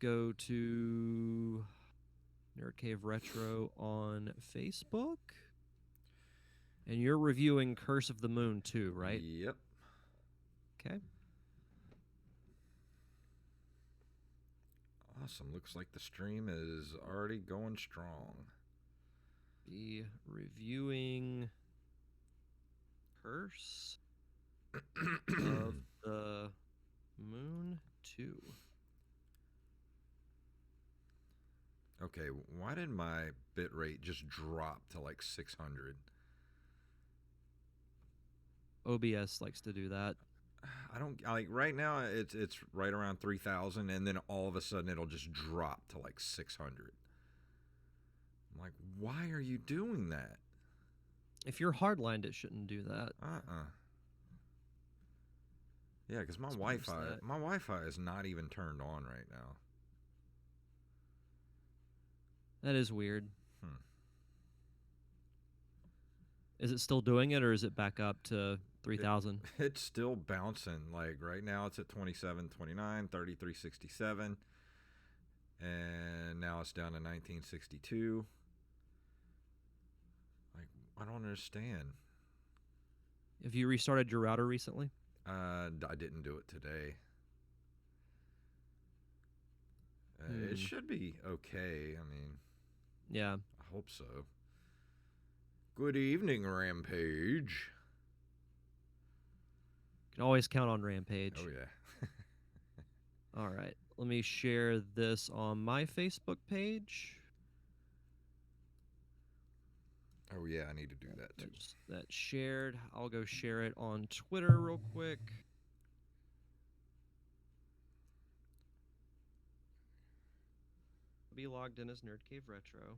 Go to Nerd Cave Retro on Facebook. And you're reviewing Curse of the Moon too, right? Yep. Okay. Awesome. Looks like the stream is already going strong. Be reviewing Curse of the Moon 2. Okay, why did my bitrate just drop to like 600? OBS likes to do that. I don't like right now. It's right around 3,000, and then all of a sudden it'll just drop to like 600. I'm like, why are you doing that? If you're hardlined, it shouldn't do that. Yeah, because my Wi-Fi is not even turned on right now. That is weird. Is it still doing it, or is it back up to 3,000? It's still bouncing. Like right now it's at 2729, 3367, and now it's down to 1962. Like, I don't understand. Have you restarted your router recently? I didn't do it today. It should be okay. I mean, yeah, I hope so. Good evening, Rampage. Can always count on Rampage. Oh yeah. All right, let me share this on my Facebook page. Oh yeah, I need to do that too. That's shared. I'll go share it on Twitter real quick. Be logged in as Nerd Cave Retro.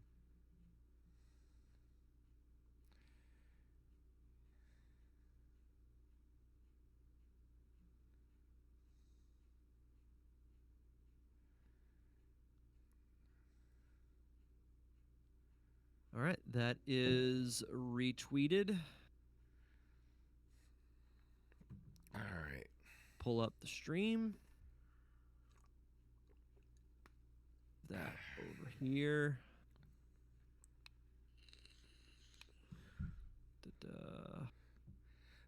All right, that is retweeted. All right. Pull up the stream. That over here.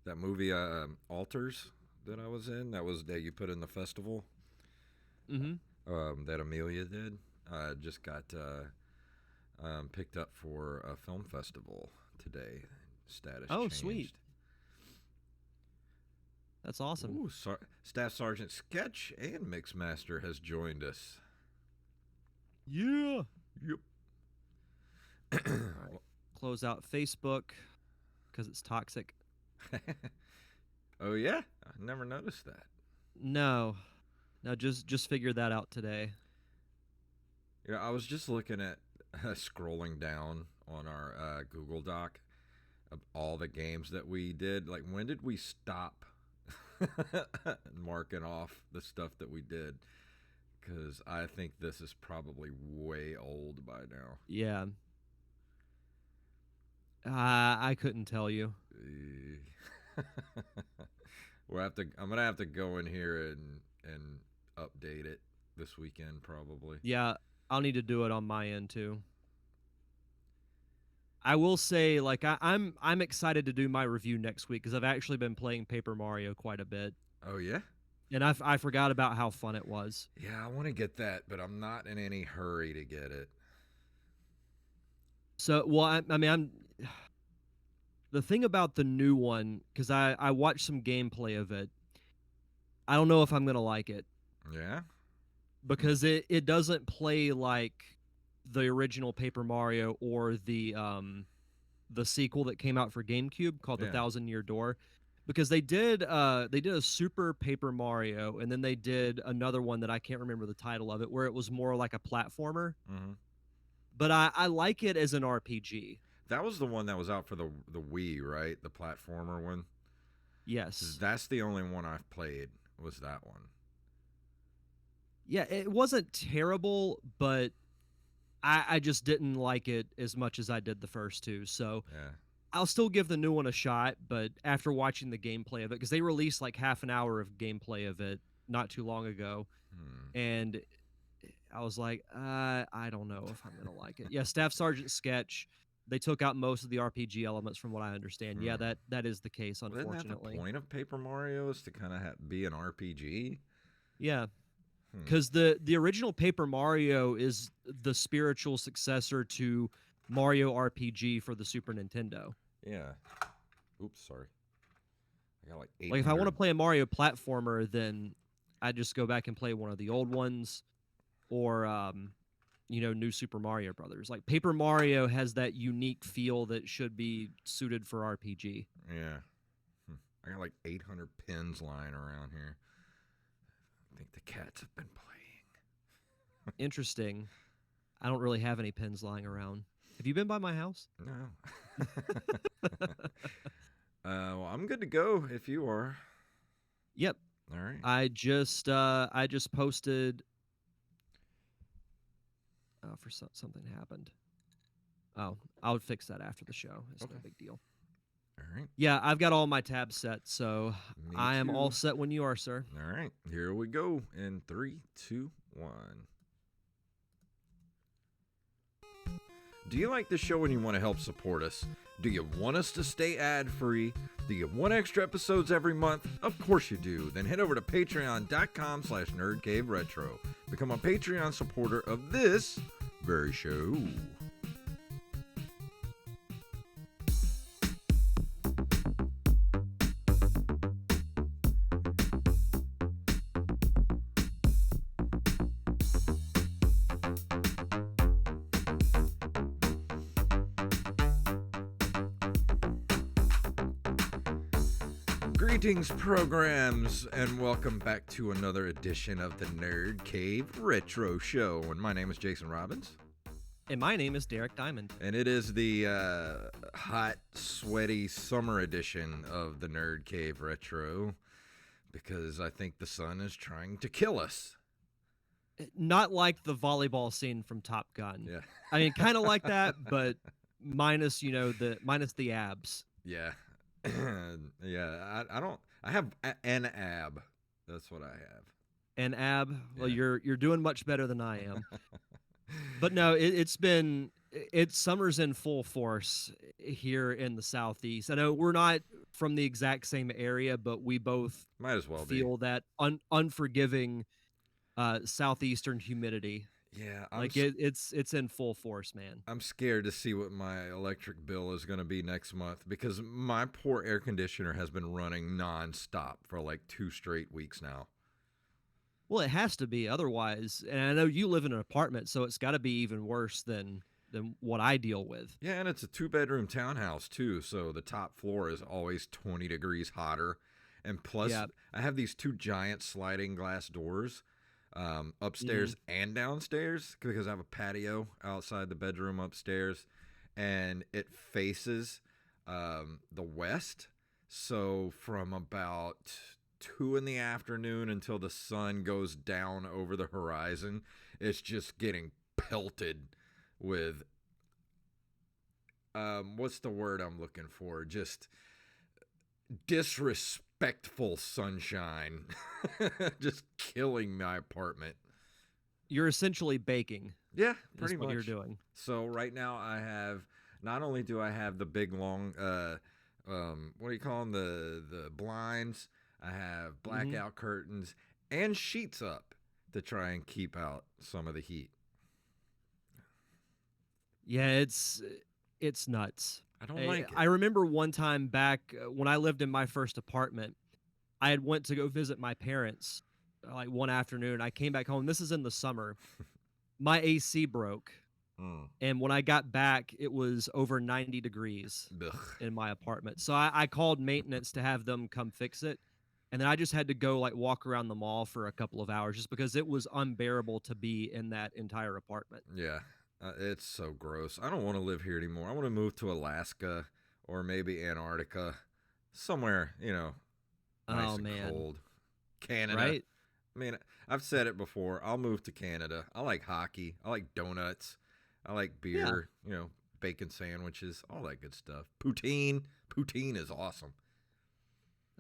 That movie Altars that I was in, that you put in the festival. That Amelia did. Just got picked up for a film festival today. Status changed. Sweet. That's awesome. Ooh, Staff Sergeant Sketch and Mixmaster has joined us. Yeah. Yep. Right. Close out Facebook because it's toxic. Oh yeah, I never noticed that. No, just figured that out today. Yeah, I was just looking at scrolling down on our Google Doc of all the games that we did. Like, when did we stop marking off the stuff that we did? Because I think this is probably way old by now. Yeah. I couldn't tell you. I'm gonna have to go in here and update it this weekend probably. Yeah, I'll need to do it on my end too. I will say, like, I'm excited to do my review next week because I've actually been playing Paper Mario quite a bit. Oh yeah. And I forgot about how fun it was. Yeah, I want to get that, but I'm not in any hurry to get it. So, well, I mean, the thing about the new one, because I watched some gameplay of it, I don't know if I'm gonna like it. Yeah. Because it doesn't play like the original Paper Mario or the sequel that came out for GameCube called The 1,000-Year Door. Because they did a Super Paper Mario, and then they did another one that I can't remember the title of it, where it was more like a platformer. Mm-hmm. But I like it as an RPG. That was the one that was out for the Wii, right? The platformer one. Yes. That's the only one I've played. Was that one? Yeah, it wasn't terrible, but I just didn't like it as much as I did the first two. So yeah. I'll still give the new one a shot, but after watching the gameplay of it, because they released like half an hour of gameplay of it not too long ago, and I was like, I don't know if I'm gonna like it. Yeah, Staff Sergeant Sketch. They took out most of the RPG elements, from what I understand. Yeah, Hmm. that is the case, Well, isn't that the unfortunately. point of Paper Mario is to kind of be an RPG? Yeah, Hmm. because the original Paper Mario is the spiritual successor to Mario RPG for the Super Nintendo. Yeah. Oops, sorry. I got like Like if I want 800. to play a Mario platformer, then I just go back and play one of the old ones, or New Super Mario Brothers. Like Paper Mario has that unique feel that should be suited for RPG. Yeah. Hmm. I got like 800 pins lying around here. I think the cats have been playing. Interesting. I don't really have any pins lying around. Have you been by my house? No. Well, I'm good to go if you are. Yep. All right. I just posted. Oh, something happened. Oh, I'll fix that after the show. It's Okay. no big deal. All right. Yeah, I've got all my tabs set, so Me I am all too. set when you are, sir. All right. Here we go in 3, 2, 1. Do you like the show and you want to help support us? Do you want us to stay ad-free? Do you want extra episodes every month? Of course you do. Then head over to patreon.com/nerdcaveretro. Become a Patreon supporter of this very show. Greetings, programs, and welcome back to another edition of the Nerd Cave Retro Show. And my name is Jason Robbins. And my name is Derek Diamond. And it is the hot, sweaty summer edition of the Nerd Cave Retro because I think the sun is trying to kill us. Not like the volleyball scene from Top Gun. Yeah. I mean, kind of like that, but minus the abs. Yeah. Yeah, I have an ab. That's what I have. An ab. Well, Yeah. you're doing much better than I am. But no, it's summer's in full force here in the Southeast. I know we're not from the exact same area, but we both Might as well feel that unforgiving southeastern humidity. Yeah, Like it's in full force, man. I'm scared to see what my electric bill is going to be next month because my poor air conditioner has been running nonstop for like 2 straight weeks now. Well, it has to be otherwise. And I know you live in an apartment, so it's got to be even worse than what I deal with. Yeah, and it's a 2-bedroom townhouse too, so the top floor is always 20 degrees hotter. And plus, Yeah. I have these 2 giant sliding glass doors upstairs and downstairs because I have a patio outside the bedroom upstairs, and it faces the west. So from about 2 in the afternoon until the sun goes down over the horizon, it's just getting pelted with what's the word I'm looking for? Just disrespectful sunshine. Just killing my apartment. You're essentially baking. Yeah, pretty what much. you're doing. So right now I have, not only do I have the big long what do you call them, the blinds, I have blackout curtains and sheets up to try and keep out some of the heat. Yeah, it's nuts. I don't like it. I remember one time back when I lived in my first apartment, I had went to go visit my parents like one afternoon. I came back home. This is in the summer. My AC broke. And when I got back, it was over 90 degrees Ugh. in my apartment. So I called maintenance to have them come fix it. And then I just had to go like walk around the mall for a couple of hours just because it was unbearable to be in that entire apartment. Yeah, it's so gross. I don't want to live here anymore. I want to move to Alaska or maybe Antarctica, somewhere, nice and cold. Canada. Right? I mean, I've said it before. I'll move to Canada. I like hockey. I like donuts. I like beer, bacon sandwiches, all that good stuff. Poutine. Poutine is awesome.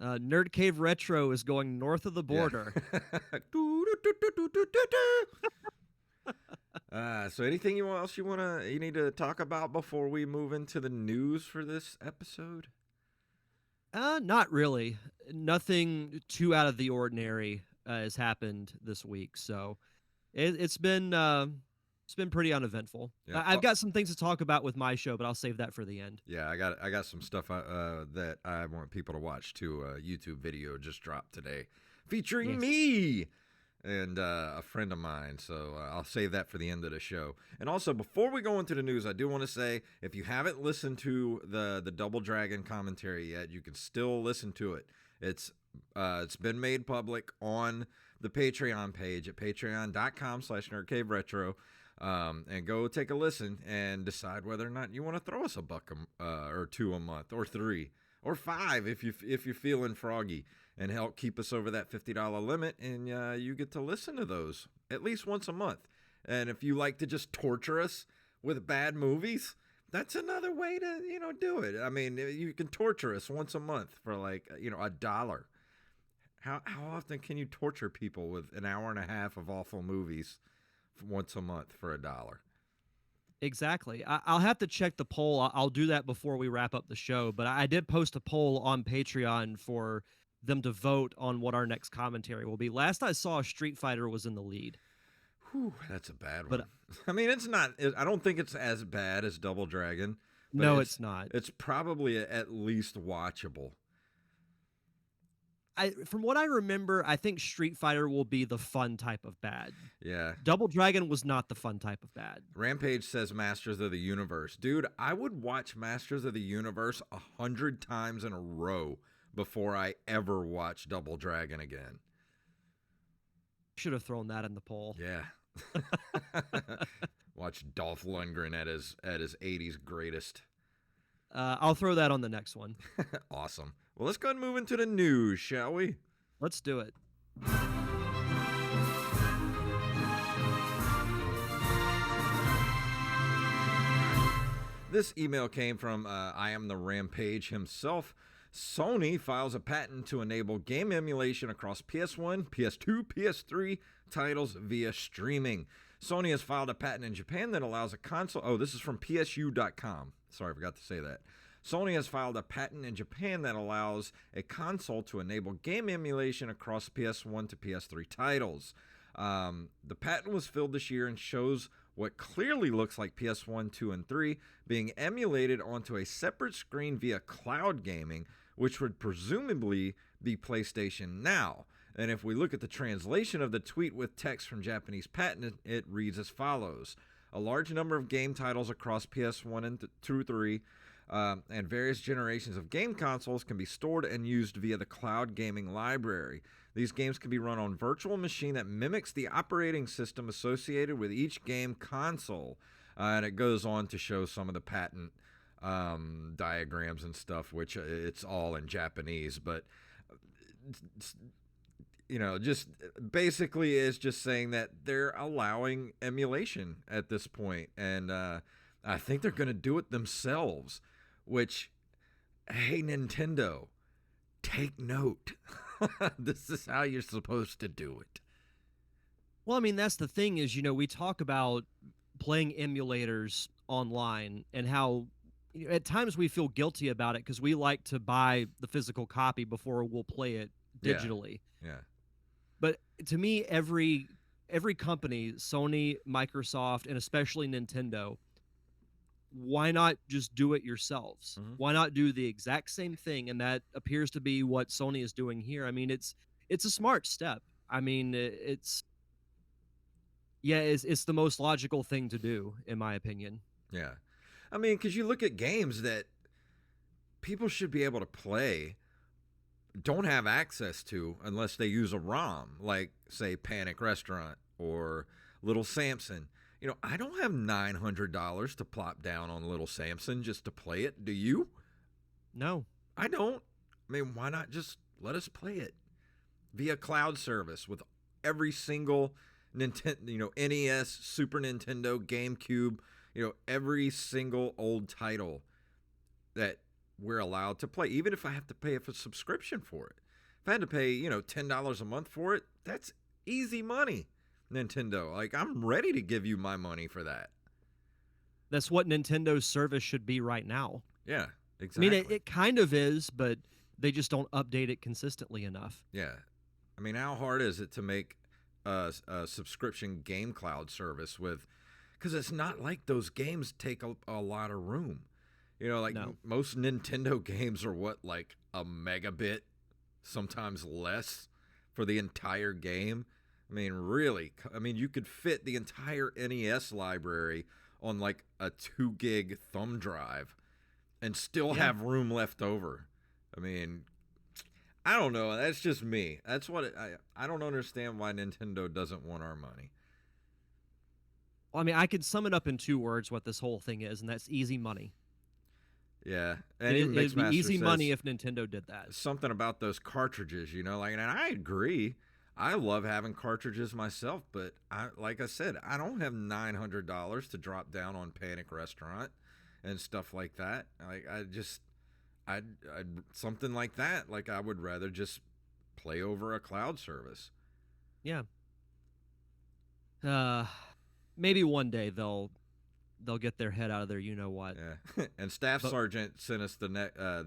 Nerd Cave Retro is going north of the border. Yeah. So anything you need to talk about before we move into the news for this episode? Not really. Nothing too out of the ordinary has happened this week, so it's been pretty uneventful. Yeah. I've got some things to talk about with my show, but I'll save that for the end. Yeah, I got some stuff that I want people to watch too. A YouTube video just dropped today featuring Yes. me and a friend of mine. So I'll save that for the end of the show. And also, before we go into the news, I do want to say if you haven't listened to the Double Dragon commentary yet, you can still listen to it. It's been made public on the Patreon page at patreon.com/nerdcaveretro. And go take a listen and decide whether or not you want to throw us a buck or two a month, or $3 or $5 if you're feeling froggy, and help keep us over that $50 limit. And you get to listen to those at least once a month. And if you like to just torture us with bad movies, that's another way to do it. I mean, you can torture us once a month for like $1. How often can you torture people with an hour and a half of awful movies once a month for $1? Exactly. I'll have to check the poll. I'll do that before we wrap up the show. But I did post a poll on Patreon for them to vote on what our next commentary will be. Last I saw, Street Fighter was in the lead. Whew, that's a bad But one. I mean, it's not. I don't think it's as bad as Double Dragon. But no, it's not. It's probably at least watchable. From what I remember, I think Street Fighter will be the fun type of bad. Yeah. Double Dragon was not the fun type of bad. Rampage says Masters of the Universe. Dude, I would watch Masters of the Universe 100 times in a row before I ever watch Double Dragon again. Should have thrown that in the poll. Yeah. Watch Dolph Lundgren at his 80s greatest. I'll throw that on the next one. Awesome. Well, let's go ahead and move into the news, shall we? Let's do it. This email came from I Am the Rampage himself. Sony files a patent to enable game emulation across PS1, PS2, PS3 titles via streaming. Sony has filed a patent in Japan that allows a console... Oh, this is from PSU.com. Sorry, I forgot to say that. Sony has filed a patent in Japan that allows a console to enable game emulation across PS1 to PS3 titles. The patent was filed this year and shows what clearly looks like PS1, 2, and 3 being emulated onto a separate screen via cloud gaming, which would presumably be PlayStation Now. And if we look at the translation of the tweet with text from Japanese patent, it reads as follows. A large number of game titles across PS1 and 2, 3, and various generations of game consoles can be stored and used via the cloud gaming library. These games can be run on virtual machine that mimics the operating system associated with each game console. And it goes on to show some of the patent diagrams and stuff, which it's all in Japanese, but just basically is just saying that they're allowing emulation at this point, and I think they're going to do it themselves, which, hey, Nintendo, take note. This is how you're supposed to do it. Well, I mean, that's the thing is, we talk about playing emulators online and how at times we feel guilty about it because we like to buy the physical copy before we'll play it digitally. Yeah. But to me, every company, Sony, Microsoft, and especially Nintendo, why not just do it yourselves? Mm-hmm. Why not do the exact same thing? And that appears to be what Sony is doing here. I mean, it's a smart step. I mean, it's the most logical thing to do, in my opinion. Yeah. I mean, because you look at games that people should be able to play, don't have access to unless they use a ROM, like, say, Panic Restaurant or Little Samson. I don't have $900 to plop down on Little Samson just to play it. Do you? No. I don't. I mean, why not just let us play it via cloud service with every single Nintendo, NES, Super Nintendo, GameCube, every single old title that we're allowed to play, even if I have to pay a subscription for it. If I had to pay, $10 a month for it, that's easy money. Nintendo. Like, I'm ready to give you my money for that. That's what Nintendo's service should be right now. Yeah, I mean, exactly. it kind of is, but they just don't update it consistently enough. Yeah. I mean, how hard is it to make a subscription game cloud service with, because it's not like those games take a lot of room. You know, like No. most Nintendo games are what, like a megabit, sometimes less for the entire game. I mean, really, I mean, you could fit the entire NES library on like a 2 gig thumb drive and still Yeah. have room left over. I mean, I don't know. That's just me. That's what I don't understand why Nintendo doesn't want our money. Well, I mean, I could sum it up in 2 words what this whole thing is, and that's easy money. Yeah, and even It'd be Mixmaster easy money says if Nintendo did that. something about those cartridges. You know, like, and I agree. I love having cartridges myself, but like I said, I don't have $900 to drop down on Panic Restaurant and stuff like that. Like, I something like that. Like, I would rather just play over a cloud service. Yeah. Uh, maybe one day they'll get their head out of there. You know what? Yeah, and Staff But Sergeant sent us the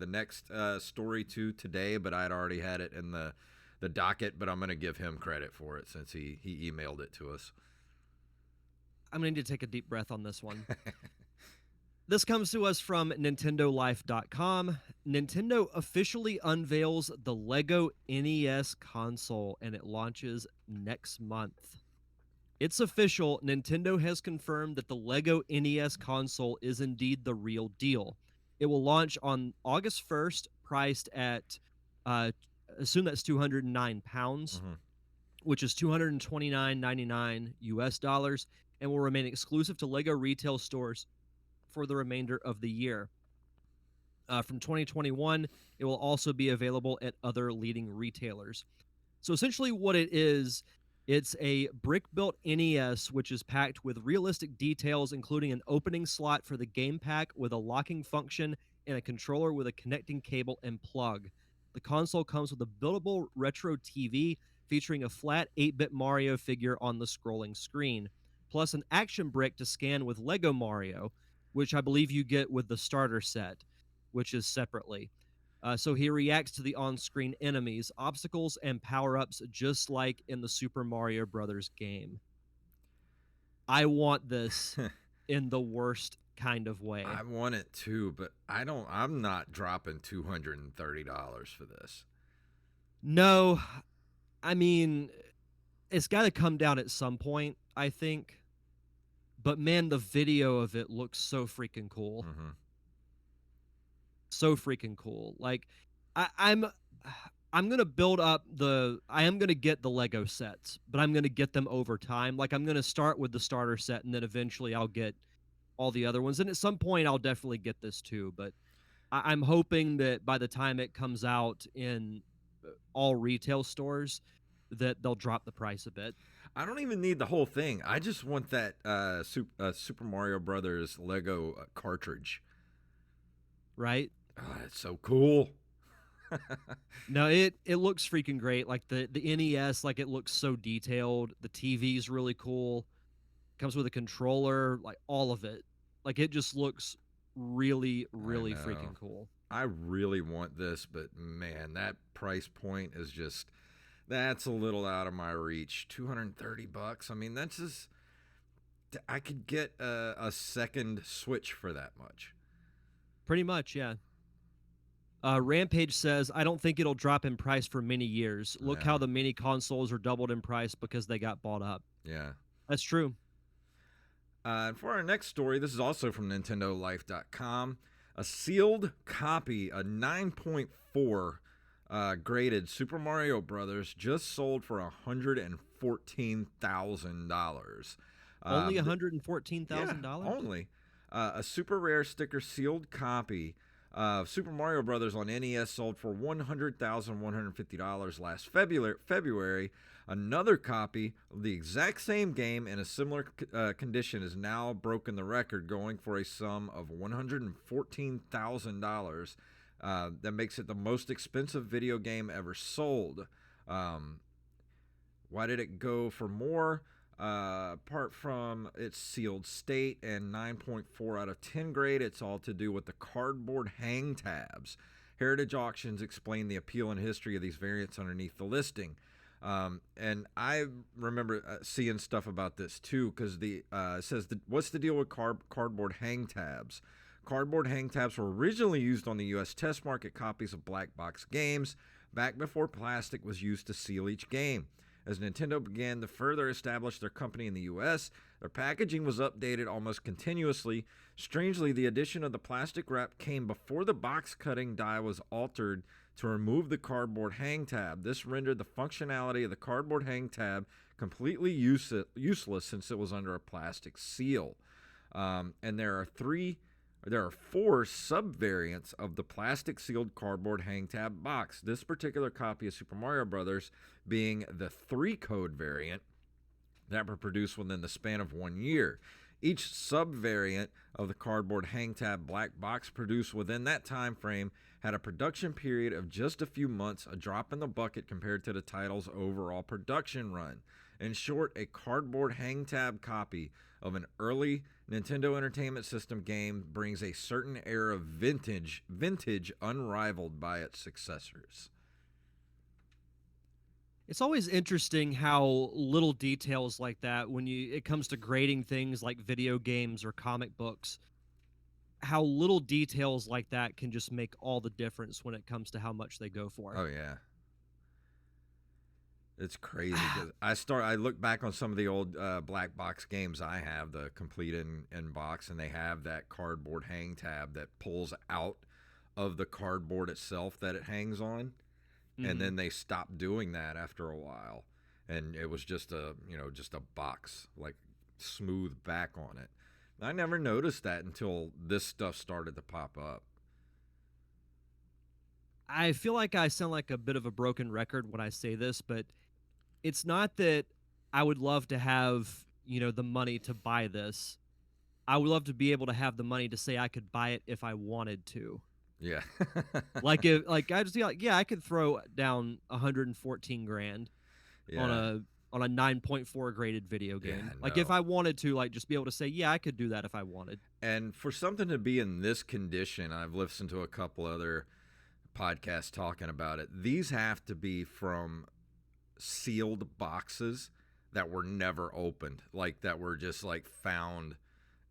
next story too today, but I'd already had it in the docket. But I'm going to give him credit for it since he emailed it to us. I'm going to need to take a deep breath on this one. This comes to us from NintendoLife.com. Nintendo officially unveils the Lego NES console, and it launches next month. It's official. Nintendo has confirmed that the Lego NES console is indeed the real deal. It will launch on August 1st, priced at, assume that's £209, Mm-hmm. which is $229.99 US dollars, and will remain exclusive to Lego retail stores for the remainder of the year. From 2021, it will also be available at other leading retailers. So essentially, what it is, it's a brick built NES, which is packed with realistic details, including an opening slot for the game pack with a locking function and a controller with a connecting cable and plug. The console comes with a buildable retro TV featuring a flat 8-bit Mario figure on the scrolling screen, plus an action brick to scan with Lego Mario, which I believe you get with the starter set, which is separately. So he reacts to the on screen enemies, obstacles, and power ups just like in the Super Mario Brothers game. I want this in the worst kind of way. I want it too, but I'm not dropping $230 for this. No, I mean, it's got to come down at some point, I think. But man, the video of it looks so freaking cool. Mm-hmm. So freaking cool. Like, I, I'm I'm gonna build up I am gonna get the Lego sets, but I'm gonna get them over time. Like, I'm gonna start with the starter set, and then eventually I'll get all the other ones. And at some point, I'll definitely get this too. But I'm hoping that by the time it comes out in all retail stores, that they'll drop the price a bit. I don't even need the whole thing. I just want that Super Mario Brothers Lego cartridge. Right? Oh, it's so cool. No, it looks freaking great. Like the NES, like it looks so detailed. The TV's really cool. Comes with a controller, like all of it. Like it just looks really, I really know. freaking cool. I really want this, but man, that price point is just that's a little out of my reach. $230. I mean, that's just I could get a second Switch for that much. Pretty much, yeah. Rampage says, I don't think it'll drop in price for many years. Look how No. the mini consoles are doubled in price because they got bought up. Yeah. That's true. And for our next story, this is also from NintendoLife.com. A sealed copy, a 9.4 graded Super Mario Brothers, just sold for $114,000. Only Yeah, $114,000? only. A super rare sticker sealed copy of Super Mario Brothers on NES sold for $100,150 last February. Another copy of the exact same game in a similar condition has now broken the record, going for a sum of $114,000. That makes it the most expensive video game ever sold. Why did it go for more? Apart from its sealed state and 9.4 out of 10 grade, it's all to do with the cardboard hang tabs. Heritage Auctions explain the appeal and history of these variants underneath the listing. And I remember seeing stuff about this too, because the it says, what's the deal with cardboard hang tabs? Cardboard hang tabs were originally used on the U.S. test market copies of black box games back before plastic was used to seal each game. As Nintendo began to further establish their company in the US, their packaging was updated almost continuously. Strangely, the addition of the plastic wrap came before the box cutting die was altered to remove the cardboard hang tab. This rendered the functionality of the cardboard hang tab completely useless since it was under a plastic seal. And there are four sub-variants of the plastic sealed cardboard hang tab box. This particular copy of Super Mario Bros. Being the 3-code variant that were produced within the span of 1 year. Each sub-variant of the cardboard hang tab black box produced within that time frame had a production period of just a few months, a drop in the bucket compared to the title's overall production run. In short, a cardboard hang tab copy of an early Nintendo Entertainment System game brings a certain air of vintage unrivaled by its successors. It's always interesting how little details like that, when it comes to grading things like video games or comic books, how little details like that can just make all the difference when it comes to how much they go for. Oh yeah. It's crazy because I look back on some of the old black box games I have, the complete in box, and they have that cardboard hang tab that pulls out of the cardboard itself that it hangs on, and then they stopped doing that after a while, and it was just a box, like smooth back on it. I never noticed that until this stuff started to pop up. I feel like I sound like a bit of a broken record when I say this, but it's not that I would love to have, the money to buy this. I would love to be able to have the money to say I could buy it if I wanted to. Yeah. Like I just feel like, yeah, I could throw down 114 grand on Yeah. a 9.4 graded video game. Yeah, Like if no. I wanted to, like, just be able to say, yeah, I could do that if I wanted. And for something to be in this condition, I've listened to a couple other podcasts talking about it. These have to be from sealed boxes that were never opened, like that were just like found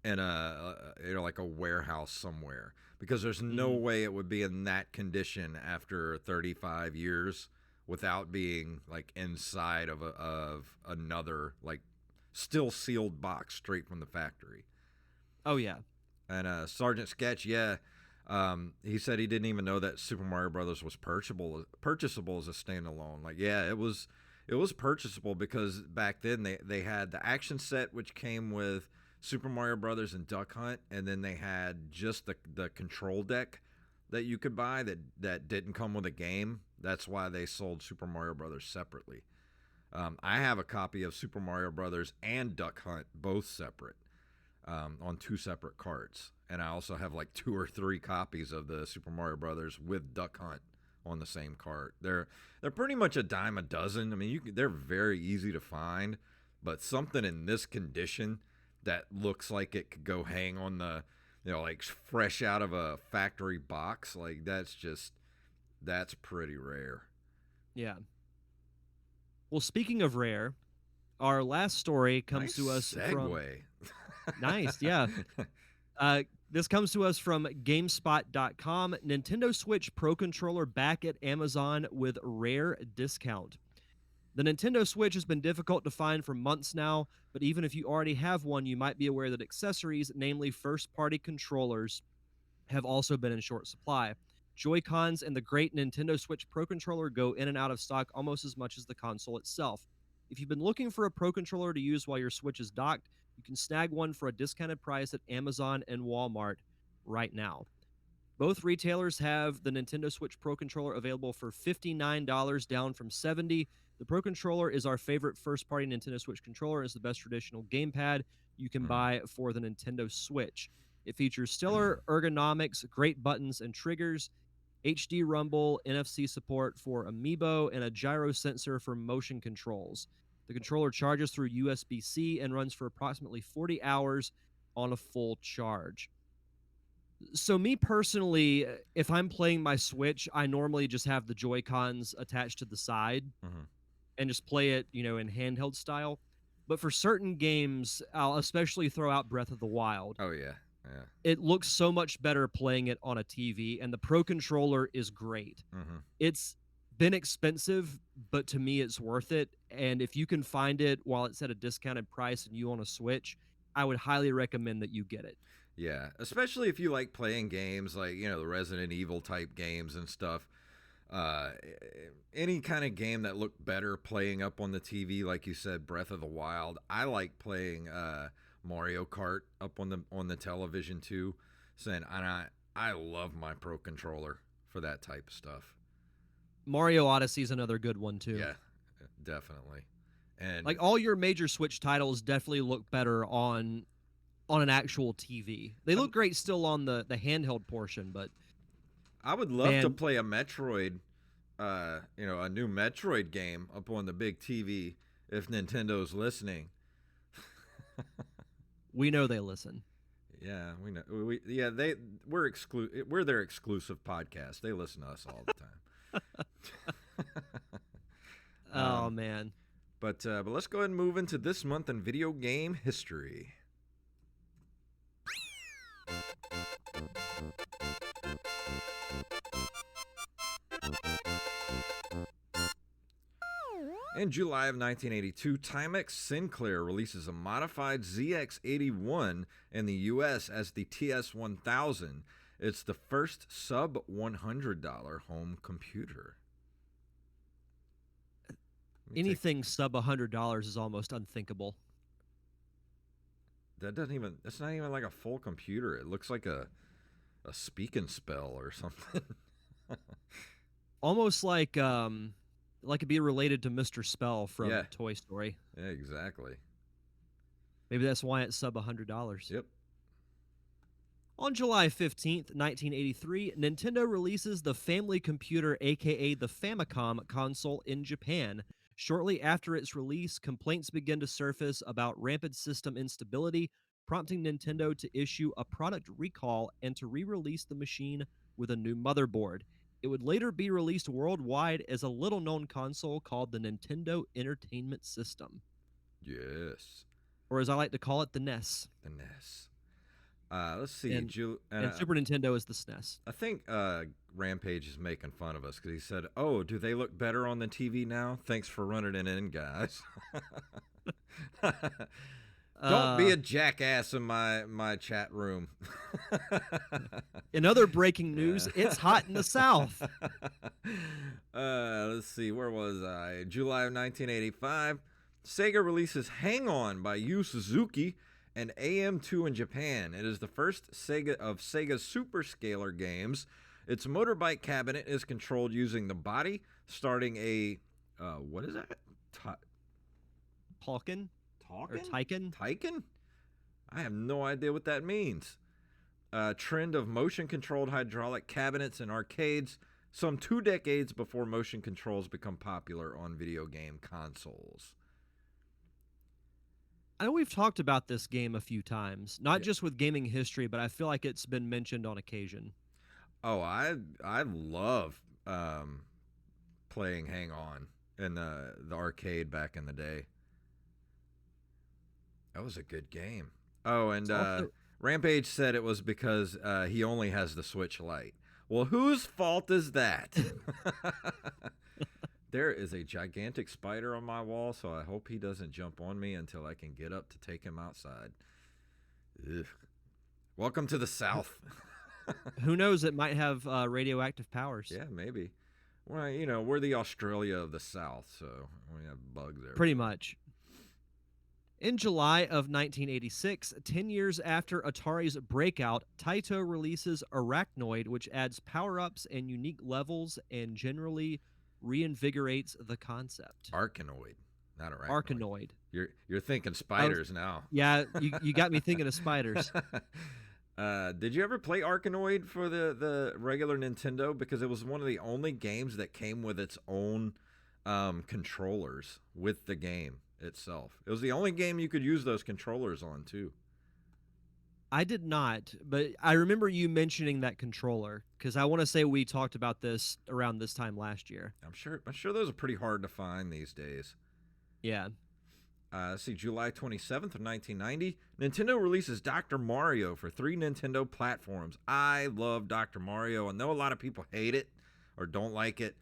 in like a warehouse somewhere, because there's no Mhm. way it would be in that condition after 35 years without being like inside of another like still sealed box straight from the factory. Oh yeah. And Sergeant Sketch, yeah, he said he didn't even know that Super Mario Brothers was purchasable as a standalone. Like, yeah, it was purchasable because back then they had the action set, which came with Super Mario Brothers and Duck Hunt, and then they had just the control deck that you could buy that didn't come with a game. That's why they sold Super Mario Brothers separately. I have a copy of Super Mario Brothers and Duck Hunt, both separate, on two separate carts, and I also have like 2 or 3 copies of the Super Mario Brothers with Duck Hunt on the same cart. They're pretty much a dime a dozen. I mean, they're very easy to find, but something in this condition that looks like it could go hang on the, like fresh out of a factory box, like that's pretty rare. Yeah. Well, speaking of rare, our last story comes Nice to us from segue. Nice, yeah. This comes to us from GameSpot.com. Nintendo Switch Pro Controller back at Amazon with rare discount. The Nintendo Switch has been difficult to find for months now, but even if you already have one, you might be aware that accessories, namely first party controllers, have also been in short supply. Joy-Cons and the great Nintendo Switch Pro Controller go in and out of stock almost as much as the console itself. If you've been looking for a Pro Controller to use while your Switch is docked, you can snag one for a discounted price at Amazon and Walmart right now. Both retailers have the Nintendo Switch Pro Controller available for $59, down from $70. The Pro Controller is our favorite first-party Nintendo Switch controller and is the best traditional gamepad you can Mm. buy for the Nintendo Switch. It features stellar ergonomics, great buttons and triggers, HD rumble, NFC support for Amiibo, and a gyro sensor for motion controls. The controller charges through USB-C and runs for approximately 40 hours on a full charge. So me personally, if I'm playing my Switch, I normally just have the Joy-Cons attached to the side Hmm. and just play it, in handheld style. But for certain games, I'll especially throw out Breath of the Wild. Oh yeah, yeah. It looks so much better playing it on a TV, and the Pro Controller is great. Hmm. It's been expensive, but to me, it's worth it. And if you can find it while it's at a discounted price and you want to Switch, I would highly recommend that you get it. Yeah, especially if you like playing games like the Resident Evil type games and stuff. Uh, any kind of game that looked better playing up on the TV, like you said, Breath of the Wild. I like playing Mario Kart up on the television too. And I love my Pro Controller for that type of stuff. Mario Odyssey is another good one too. Yeah, definitely. And Like all your major Switch titles definitely look better on an actual TV. They look great still on the handheld portion, but I would love to man, play a Metroid, a new Metroid game up on the big TV if Nintendo's listening. we know they listen. Yeah, we know. We're their exclusive podcast. They listen to us all the time. Oh man. But let's go ahead and move into this month in video game history. In July of 1982, Timex Sinclair releases a modified ZX81 in the U.S. as the TS1000. It's the first sub-$100 home computer. Anything sub $100 is almost unthinkable. That's not even like a full computer. It looks like a speak and spell or something. Almost like it'd be related to Mr. Spell from Toy Story. Yeah, exactly. Maybe that's why it's sub $100. Yep. On July 15th, 1983, Nintendo releases the Family Computer, aka the Famicom console in Japan. Shortly after its release, complaints begin to surface about rampant system instability, prompting Nintendo to issue a product recall and to re-release the machine with a new motherboard. It would later be released worldwide as a little-known console called the Nintendo Entertainment System. Yes. Or as I like to call it, the NES. The NES. Let's see. And Super Nintendo is the SNES. I think Rampage is making fun of us because he said, "Oh, do they look better on the TV now? Thanks for running it in, guys." Don't be a jackass in my chat room. In other breaking news, it's hot in the South. Let's see. Where was I? July of 1985. Sega releases Hang On by Yu Suzuki and AM2 in Japan. It is the first of Sega's Superscalar games. Its motorbike cabinet is controlled using the body, starting a what is that? Talkin? Or Taiken? Taiken? I have no idea what that means. Trend of motion-controlled hydraulic cabinets in arcades, some 2 decades before motion controls become popular on video game consoles. I know we've talked about this game a few times, not just with gaming history, but I feel like it's been mentioned on occasion. Oh, I love playing Hang On in the arcade back in the day. That was a good game. Oh, and Rampage said it was because he only has the Switch Lite. Well, whose fault is that? There is a gigantic spider on my wall, so I hope he doesn't jump on me until I can get up to take him outside. Ugh. Welcome to the South. Who knows? It might have radioactive powers. Yeah, maybe. Well, we're the Australia of the South, so we have bugs there. Pretty much. In July of 1986, 10 years after Atari's Breakout, Taito releases Arachnoid, which adds power-ups and unique levels and generally reinvigorates the concept. Arkanoid, not Arachnoid. Arkanoid. You're thinking spiders now. Yeah, you got me thinking of spiders. Did you ever play Arkanoid for the regular Nintendo? Because it was one of the only games that came with its own controllers with the game. itself. It was the only game you could use those controllers on too. I did not, but I remember you mentioning that controller because I want to say we talked about this around this time last year. I'm sure those are pretty hard to find these days. Yeah. Let's see, July 27th of 1990, Nintendo releases Dr. Mario for 3 Nintendo platforms. I love Dr. Mario. I know a lot of people hate it or don't like it.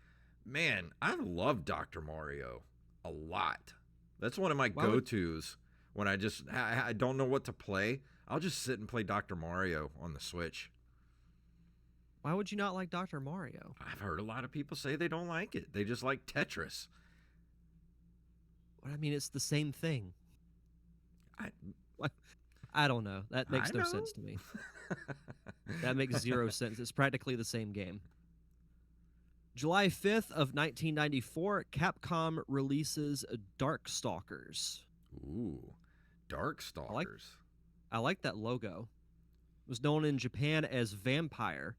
Man, I love Dr. Mario a lot. That's one of my go-tos when I don't know what to play. I'll just sit and play Dr. Mario on the Switch. Why would you not like Dr. Mario? I've heard a lot of people say they don't like it. They just like Tetris. I mean, it's the same thing. I don't know. That makes no sense to me. That makes zero sense. It's practically the same game. July 5th of 1994, Capcom releases Darkstalkers. Ooh, Darkstalkers. I like that logo. It was known in Japan as Vampire.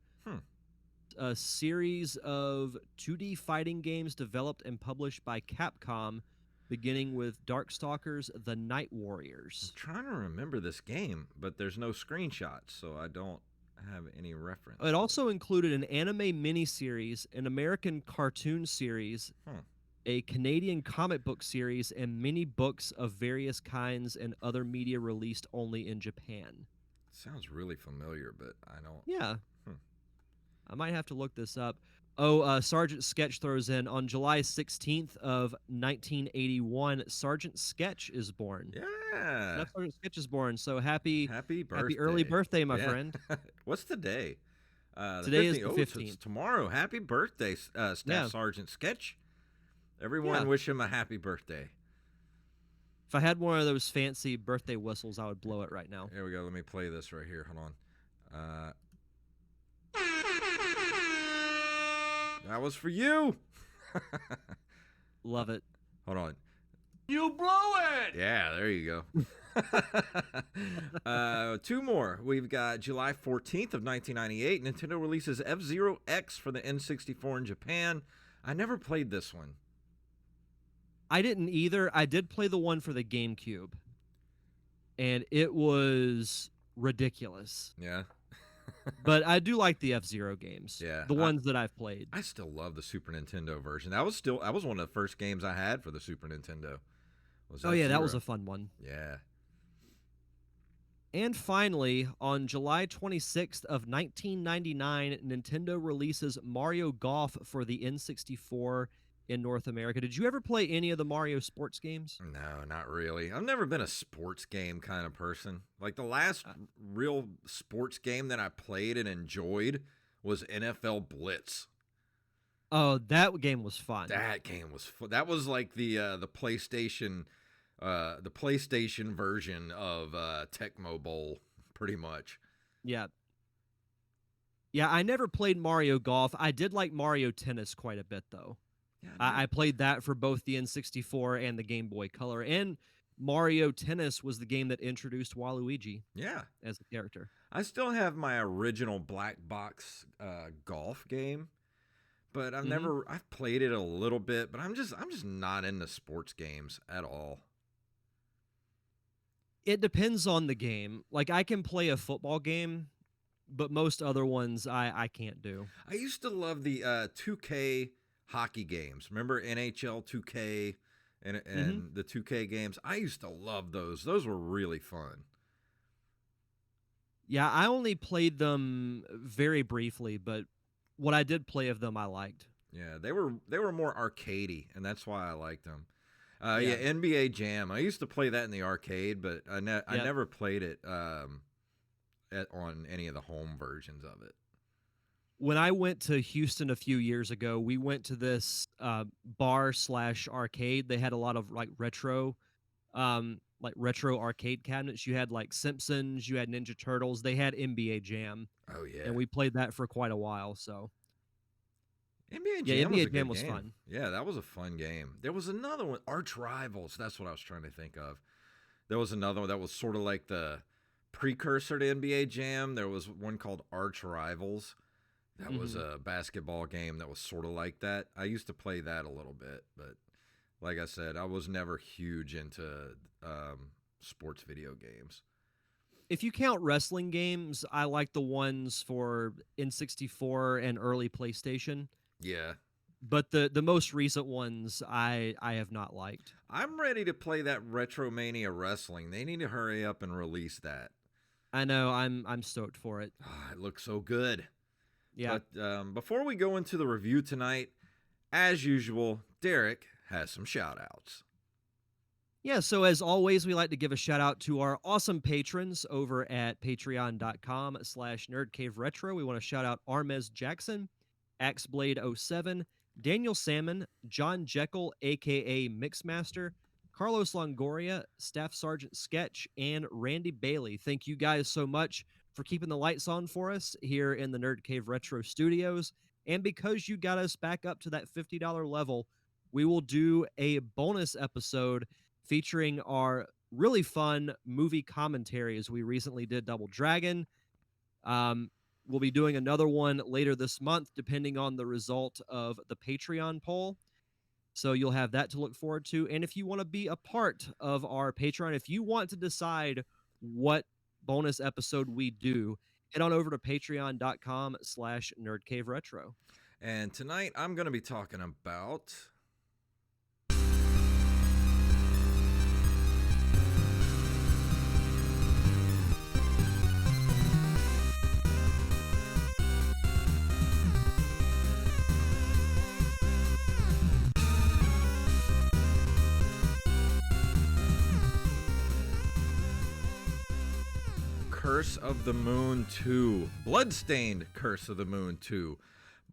A series of 2D fighting games developed and published by Capcom, beginning with Darkstalkers: The Night Warriors. I'm trying to remember this game, but there's no screenshots, so I don't have any reference. It also included an anime miniseries, an American cartoon series, a Canadian comic book series, and many books of various kinds and other media released only in Japan. Sounds really familiar, but I don't. Yeah. I might have to look this up. Oh, Sergeant Sketch throws in, on July 16th of 1981, Sergeant Sketch is born. Yeah. That's Sergeant Sketch is born. So happy birthday. Happy early birthday, my friend. What's the day? Today is the 15th. It's tomorrow. Happy birthday, Staff Sergeant Sketch. Everyone wish him a happy birthday. If I had one of those fancy birthday whistles, I would blow it right now. Here we go. Let me play this right here. Hold on. That was for you. Love it. Hold on. You blow it! Yeah, there you go. 2 more. We've got July 14th of 1998. Nintendo releases F-Zero X for the N64 in Japan. I never played this one. I didn't either. I did play the one for the GameCube, and it was ridiculous. Yeah. But I do like the F-Zero games. Yeah. The ones that I've played. I still love the Super Nintendo version. That was one of the first games I had for the Super Nintendo. Oh yeah, that was a fun one. Yeah. And finally, on July 26th of 1999, Nintendo releases Mario Golf for the N64 in North America. Did you ever play any of the Mario sports games? No, not really. I've never been a sports game kind of person. Like the last real sports game that I played and enjoyed was NFL Blitz. Oh, that game was fun. That game was fun. That was like the PlayStation version of Tecmo Bowl, pretty much. Yeah. Yeah, I never played Mario Golf. I did like Mario Tennis quite a bit, though. Yeah, I played that for both the N64 and the Game Boy Color. And Mario Tennis was the game that introduced Waluigi as a character. I still have my original black box golf game, but I've played it a little bit, but I'm just not into sports games at all. It depends on the game. Like, I can play a football game, but most other ones I can't do. I used to love the 2K hockey games. Remember NHL 2K and the 2K games? I used to love those. Those were really fun. Yeah, I only played them very briefly, but what I did play of them I liked. Yeah, they were more arcadey, and that's why I liked them. Yeah, NBA Jam. I used to play that in the arcade, but I never played it on any of the home versions of it. When I went to Houston a few years ago, we went to this bar/arcade. They had a lot of like retro arcade cabinets. You had like Simpsons, you had Ninja Turtles. They had NBA Jam. Oh yeah, and we played that for quite a while. So NBA Jam was fun. Yeah, that was a fun game. There was another one, Arch Rivals. That's what I was trying to think of. There was another one that was sort of like the precursor to NBA Jam. There was one called Arch Rivals. That was a basketball game that was sort of like that. I used to play that a little bit, but Like I said, I was never huge into sports video games. If you count wrestling games, I like the ones for N64 and early PlayStation. Yeah. But the most recent ones I have not liked. I'm ready to play that Retromania Wrestling. They need to hurry up and release that. I know, I'm stoked for it. Oh, it looks so good. Yeah. But before we go into the review tonight, as usual, Derek has some shout outs. Yeah, so as always, we like to give a shout out to our awesome patrons over at patreon.com/nerdcaveretro. We want to shout out Armez Jackson, Axeblade07, Daniel Salmon, John Jekyll, aka Mixmaster, Carlos Longoria, Staff Sergeant Sketch, and Randy Bailey. Thank you guys so much for keeping the lights on for us here in the Nerd Cave Retro Studios. And because you got us back up to that $50 level, we will do a bonus episode featuring our really fun movie commentary as we recently did Double Dragon. We'll be doing another one later this month, depending on the result of the Patreon poll. So you'll have that to look forward to. And if you want to be a part of our Patreon, if you want to decide what bonus episode we do, head on over to patreon.com/nerdcaveretro. And tonight I'm going to be talking about Curse of the Moon 2. Bloodstained Curse of the Moon 2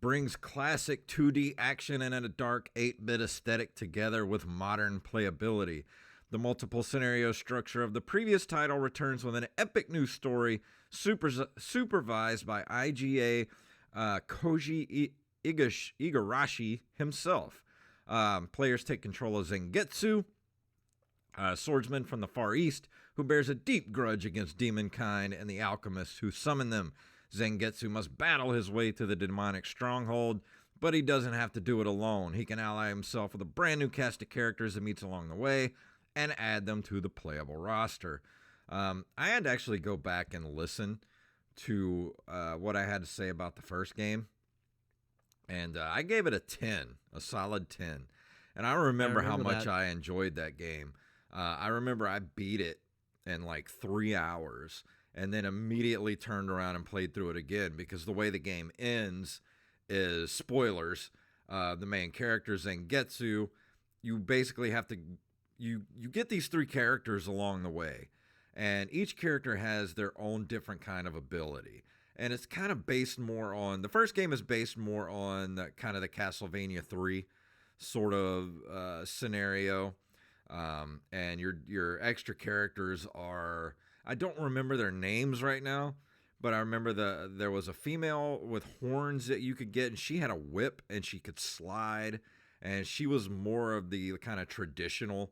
brings classic 2D action and a dark 8-bit aesthetic together with modern playability. The multiple scenario structure of the previous title returns with an epic new story supervised by IGA Koji Igarashi himself. Players take control of Zangetsu, a swordsman from the Far East who bears a deep grudge against demonkind and the alchemists who summon them. Zangetsu must battle his way to the demonic stronghold, but he doesn't have to do it alone. He can ally himself with a brand new cast of characters that meets along the way and add them to the playable roster. I had to actually go back and listen to what I had to say about the first game, and I gave it a 10, a solid 10. And I remember how much I enjoyed that game. I remember I beat it in like 3 hours and then immediately turned around and played through it again, because the way the game ends is spoilers. The main character, Zangetsu, you basically have to, you get these 3 characters along the way, and each character has their own different kind of ability. And it's kind of based more on, the first game is based more on the kind of the Castlevania 3 sort of scenario. And your extra characters are, I don't remember their names right now, but I remember there was a female with horns that you could get, and she had a whip and she could slide, and she was more of the kind of traditional,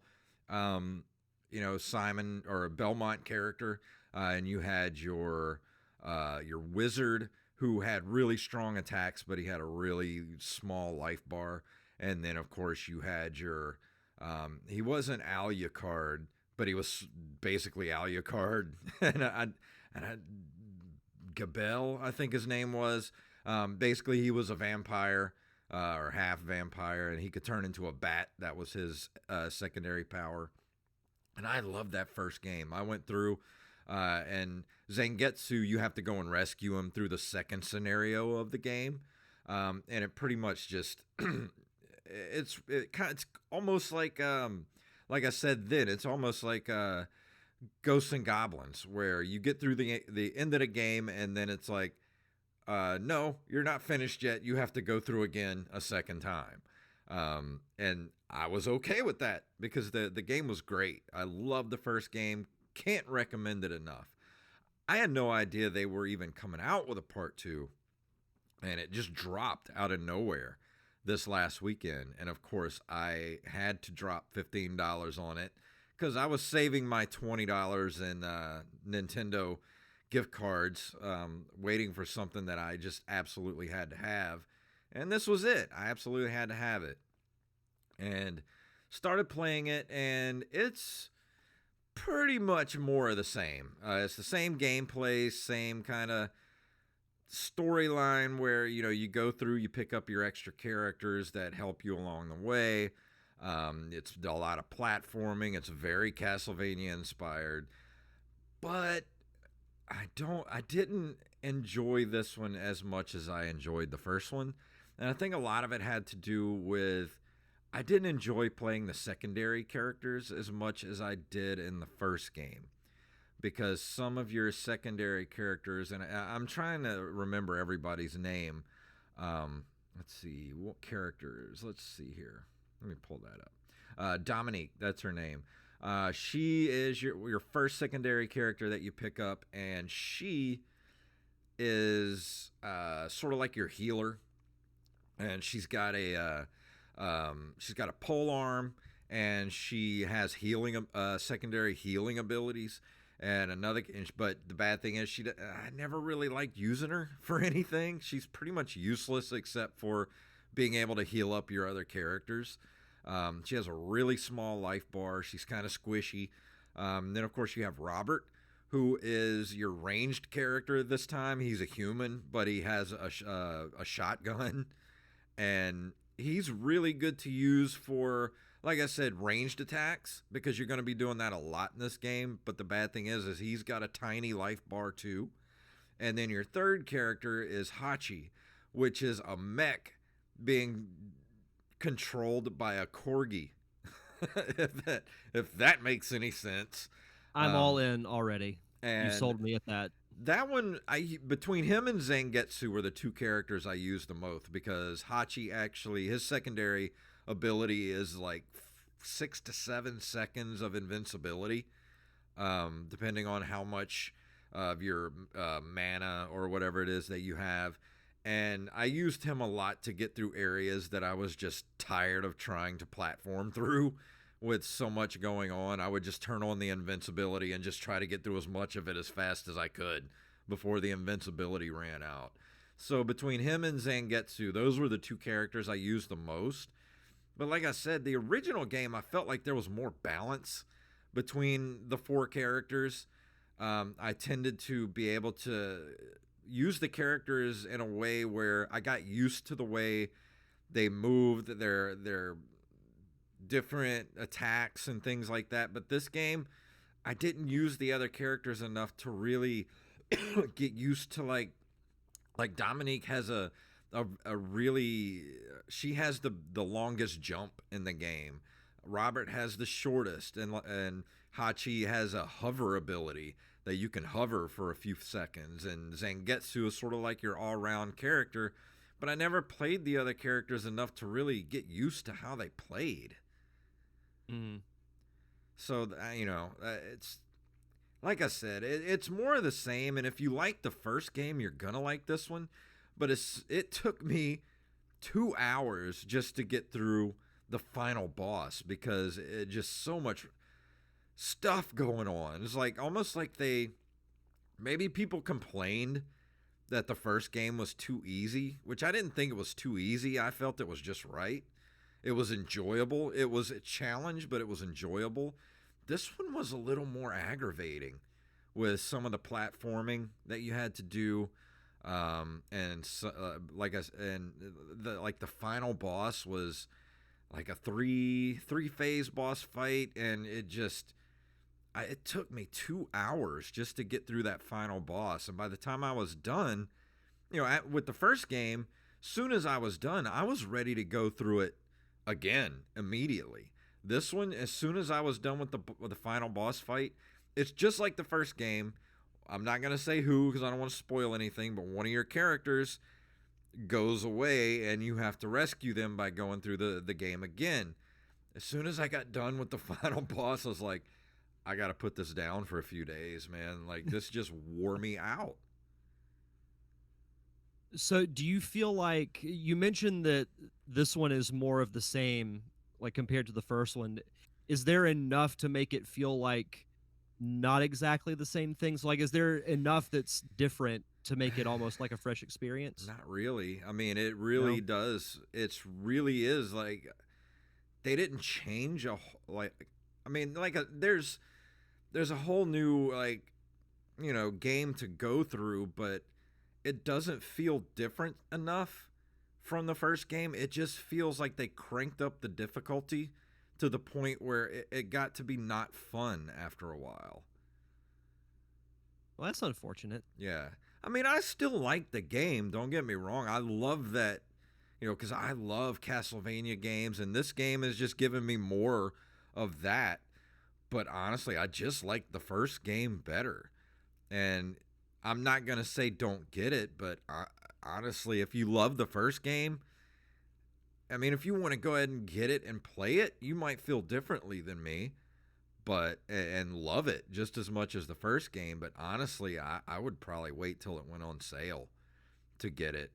Simon or Belmont character. And you had your wizard who had really strong attacks, but he had a really small life bar. And then of course you had your he wasn't Alucard, but he was basically Alucard. and Gabel, I think his name was. Basically, he was a vampire, or half vampire, and he could turn into a bat. That was his secondary power. And I loved that first game. I went through, and Zangetsu, you have to go and rescue him through the second scenario of the game. And it pretty much just... It's almost like I said then, it's almost like Ghosts and Goblins, where you get through the end of the game and then it's like, no, you're not finished yet. You have to go through again a second time. And I was okay with that because the game was great. I loved the first game. Can't recommend it enough. I had no idea they were even coming out with a part 2, and it just dropped out of nowhere this last weekend. And of course I had to drop $15 on it because I was saving my $20 in Nintendo gift cards, waiting for something that I just absolutely had to have. And this was it. I absolutely had to have it. And Started playing it, and it's pretty much more of the same. It's the same gameplay, same kind of storyline where you go through, you pick up your extra characters that help you along the way. It's a lot of platforming. It's very Castlevania inspired, but I didn't enjoy this one as much as I enjoyed the first one. And I think a lot of it had to do with I didn't enjoy playing the secondary characters as much as I did in the first game. Because some of your secondary characters, and I'm trying to remember everybody's name. Let's see, what characters? Let's see here. Let me pull that up. Dominique, that's her name. She is your first secondary character that you pick up, and she is sort of like your healer, and she's got a pole arm, and she has healing secondary healing abilities. And but the bad thing is I never really liked using her for anything. She's pretty much useless except for being able to heal up your other characters. She has a really small life bar. She's kind of squishy. Then of course you have Robert, who is your ranged character this time. He's a human, but he has a shotgun, and he's really good to use for, like I said, ranged attacks, because you're going to be doing that a lot in this game. But the bad thing is he's got a tiny life bar too. And then your third character is Hachi, which is a mech being controlled by a corgi. if that makes any sense. I'm all in already. And you sold me at that. That one, between him and Zangetsu were the two characters I used the most, because Hachi actually, his secondary ability is like 6 to 7 seconds of invincibility, depending on how much of your mana or whatever it is that you have. And I used him a lot to get through areas that I was just tired of trying to platform through. With so much going on, I would just turn on the invincibility and just try to get through as much of it as fast as I could before the invincibility ran out. So between him and Zangetsu, those were the two characters I used the most. But like I said, the original game, I felt like there was more balance between the four characters. I tended to be able to use the characters in a way where I got used to the way they moved, their different attacks and things like that. But this game, I didn't use the other characters enough to really get used to, like Dominique has a really, she has the longest jump in the game. Robert has the shortest, and Hachi has a hover ability that you can hover for a few seconds, and Zangetsu is sort of like your all-round character. But I never played the other characters enough to really get used to how they played. So it's like I said, it's more of the same. And if you like the first game, you're gonna like this one. But it took me 2 hours just to get through the final boss, because it just so much stuff going on. It's like almost like maybe people complained that the first game was too easy, which I didn't think it was too easy. I felt it was just right. It was enjoyable. It was a challenge, but it was enjoyable. This one was a little more aggravating with some of the platforming that you had to do, and the final boss was like a three phase boss fight, and it took me 2 hours just to get through that final boss. And by the time I was done, with the first game, soon as I was done, I was ready to go through it again immediately. This one, as soon as I was done with the final boss fight, it's just like the first game. I'm not going to say who, because I don't want to spoil anything, but one of your characters goes away and you have to rescue them by going through the game again. As soon as I got done with the final boss, I was like, I got to put this down for a few days, man. Like, this just wore me out. So do you feel like, you mentioned that this one is more of the same, like compared to the first one? Is there enough to make it feel like not exactly the same things? Like, is there enough that's different to make it almost like a fresh experience? Not really. I mean, it really does. It really is like they didn't change like, I mean, like there's a whole new like, game to go through, but it doesn't feel different enough from the first game. It just feels like they cranked up the difficulty to the point where it got to be not fun after a while. Well, that's unfortunate. Yeah. I mean, I still like the game. Don't get me wrong. I love that, because I love Castlevania games, and this game has just given me more of that. But honestly, I just like the first game better. And I'm not going to say don't get it, but honestly, if you love the first game, I mean, if you want to go ahead and get it and play it, you might feel differently than me, but and love it just as much as the first game. But honestly, I would probably wait till it went on sale to get it.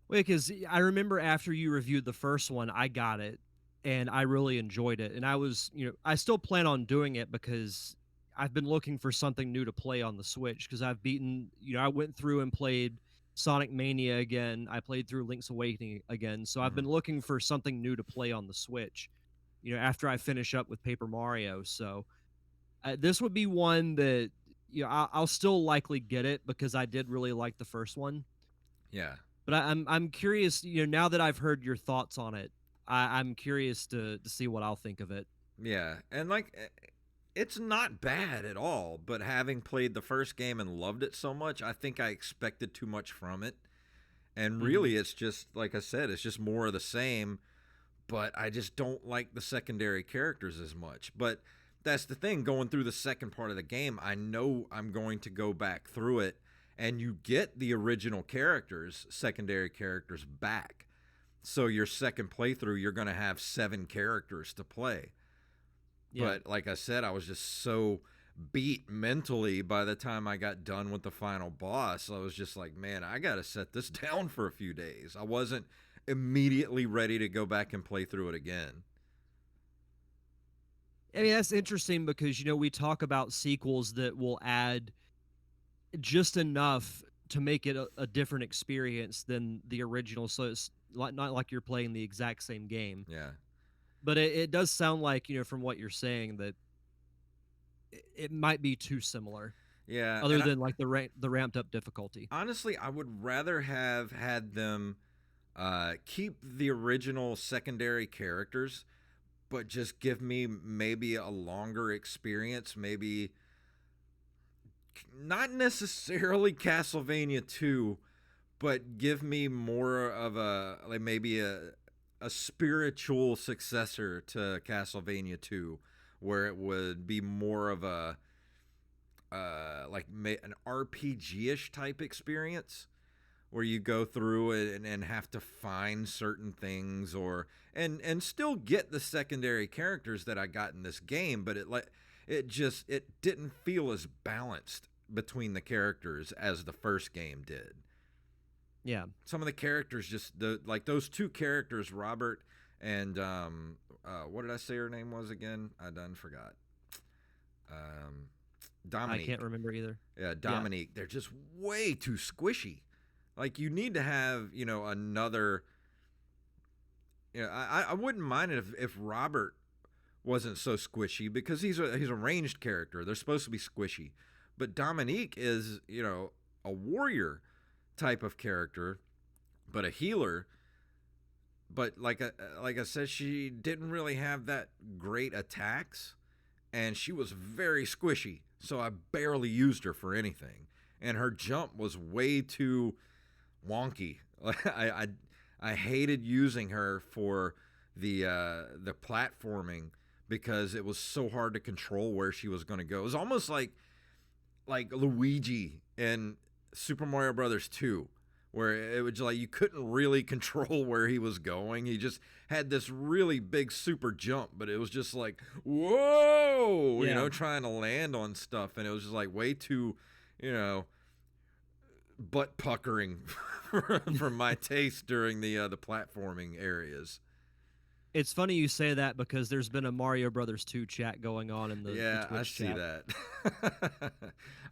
Wait, because I remember after you reviewed the first one, I got it, and I really enjoyed it. And I was, I still plan on doing it because I've been looking for something new to play on the Switch because I've beaten, I went through and played Sonic Mania again. I played through Link's Awakening again. So I've been looking for something new to play on the Switch, after I finish up with Paper Mario. So this would be one that, I'll still likely get it because I did really like the first one. Yeah. But I'm curious, now that I've heard your thoughts on it, I'm curious to see what I'll think of it. Yeah. And like, it's not bad at all, but having played the first game and loved it so much, I think I expected too much from it. And really, it's just, like I said, it's just more of the same, but I just don't like the secondary characters as much. But that's the thing, going through the second part of the game, I know I'm going to go back through it, and you get the original characters, secondary characters, back. So your second playthrough, you're going to have 7 characters to play. Yeah. But like I said, I was just so beat mentally by the time I got done with the final boss. I was just like, man, I got to set this down for a few days. I wasn't immediately ready to go back and play through it again. I mean, that's interesting because, we talk about sequels that will add just enough to make it a different experience than the original. So it's not like you're playing the exact same game. Yeah. But it does sound like, from what you're saying, that it might be too similar. Yeah. Other than like the ramped up difficulty. Honestly, I would rather have had them keep the original secondary characters, but just give me maybe a longer experience. Maybe not necessarily Castlevania 2, but give me more of maybe a spiritual successor to Castlevania 2, where it would be more of an RPG-ish type experience, where you go through it and have to find certain things, and still get the secondary characters that I got in this game, but it didn't feel as balanced between the characters as the first game did. Yeah. Some of the characters like those 2 characters, Robert and what did I say her name was again? I done forgot. Dominique. I can't remember either. Yeah, Dominique. Yeah. They're just way too squishy. Like, you need to have, another. I wouldn't mind it if Robert wasn't so squishy, because he's a ranged character. They're supposed to be squishy, but Dominique is, a warrior type of character, but a healer. But like I said, she didn't really have that great attacks, and she was very squishy. So I barely used her for anything, and her jump was way too wonky. I hated using her for the platforming, because it was so hard to control where she was going to go. It was almost like Luigi in Super Mario Brothers 2, where it was like you couldn't really control where he was going. He just had this really big super jump, but it was just like, whoa, trying to land on stuff, and it was just like way too, butt puckering for my taste during the platforming areas. It's funny you say that, because there's been a Mario Brothers 2 chat going on in the Twitch I see chat. that.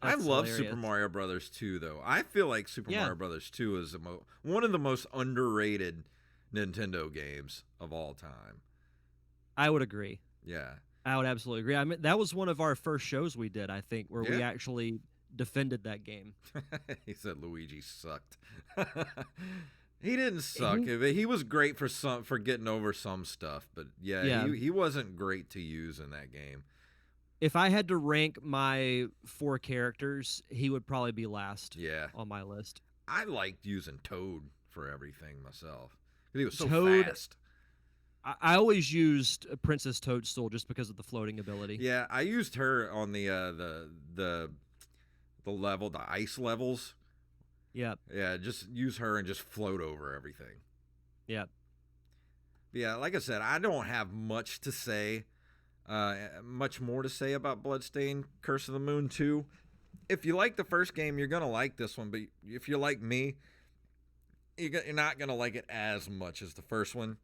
I love hilarious. Super Mario Brothers 2, though. I feel like Super Mario Brothers 2 is one of the most underrated Nintendo games of all time. I would agree. Yeah. I would absolutely agree. I mean, that was one of our first shows we did, I think, where we Yeah. actually defended that game. He said Luigi sucked. He didn't suck. He- He was great for getting over some stuff, but yeah, Yeah. he wasn't great to use in that game. If I had to rank my 4 characters, he would probably be last Yeah. on my list. I liked using Toad for everything myself. 'Cause he was so Toad- fast. I always used Princess Toadstool just because of the floating ability. Yeah, I used her on the level, the ice levels. Yeah. Yeah, just use her and just float over everything. Yeah. Yeah, like I said, I don't have much to say, much more to say about Bloodstained Curse of the Moon 2. If you like the first game, you're going to like this one, but if you're like me, you're not going to like it as much as the first one.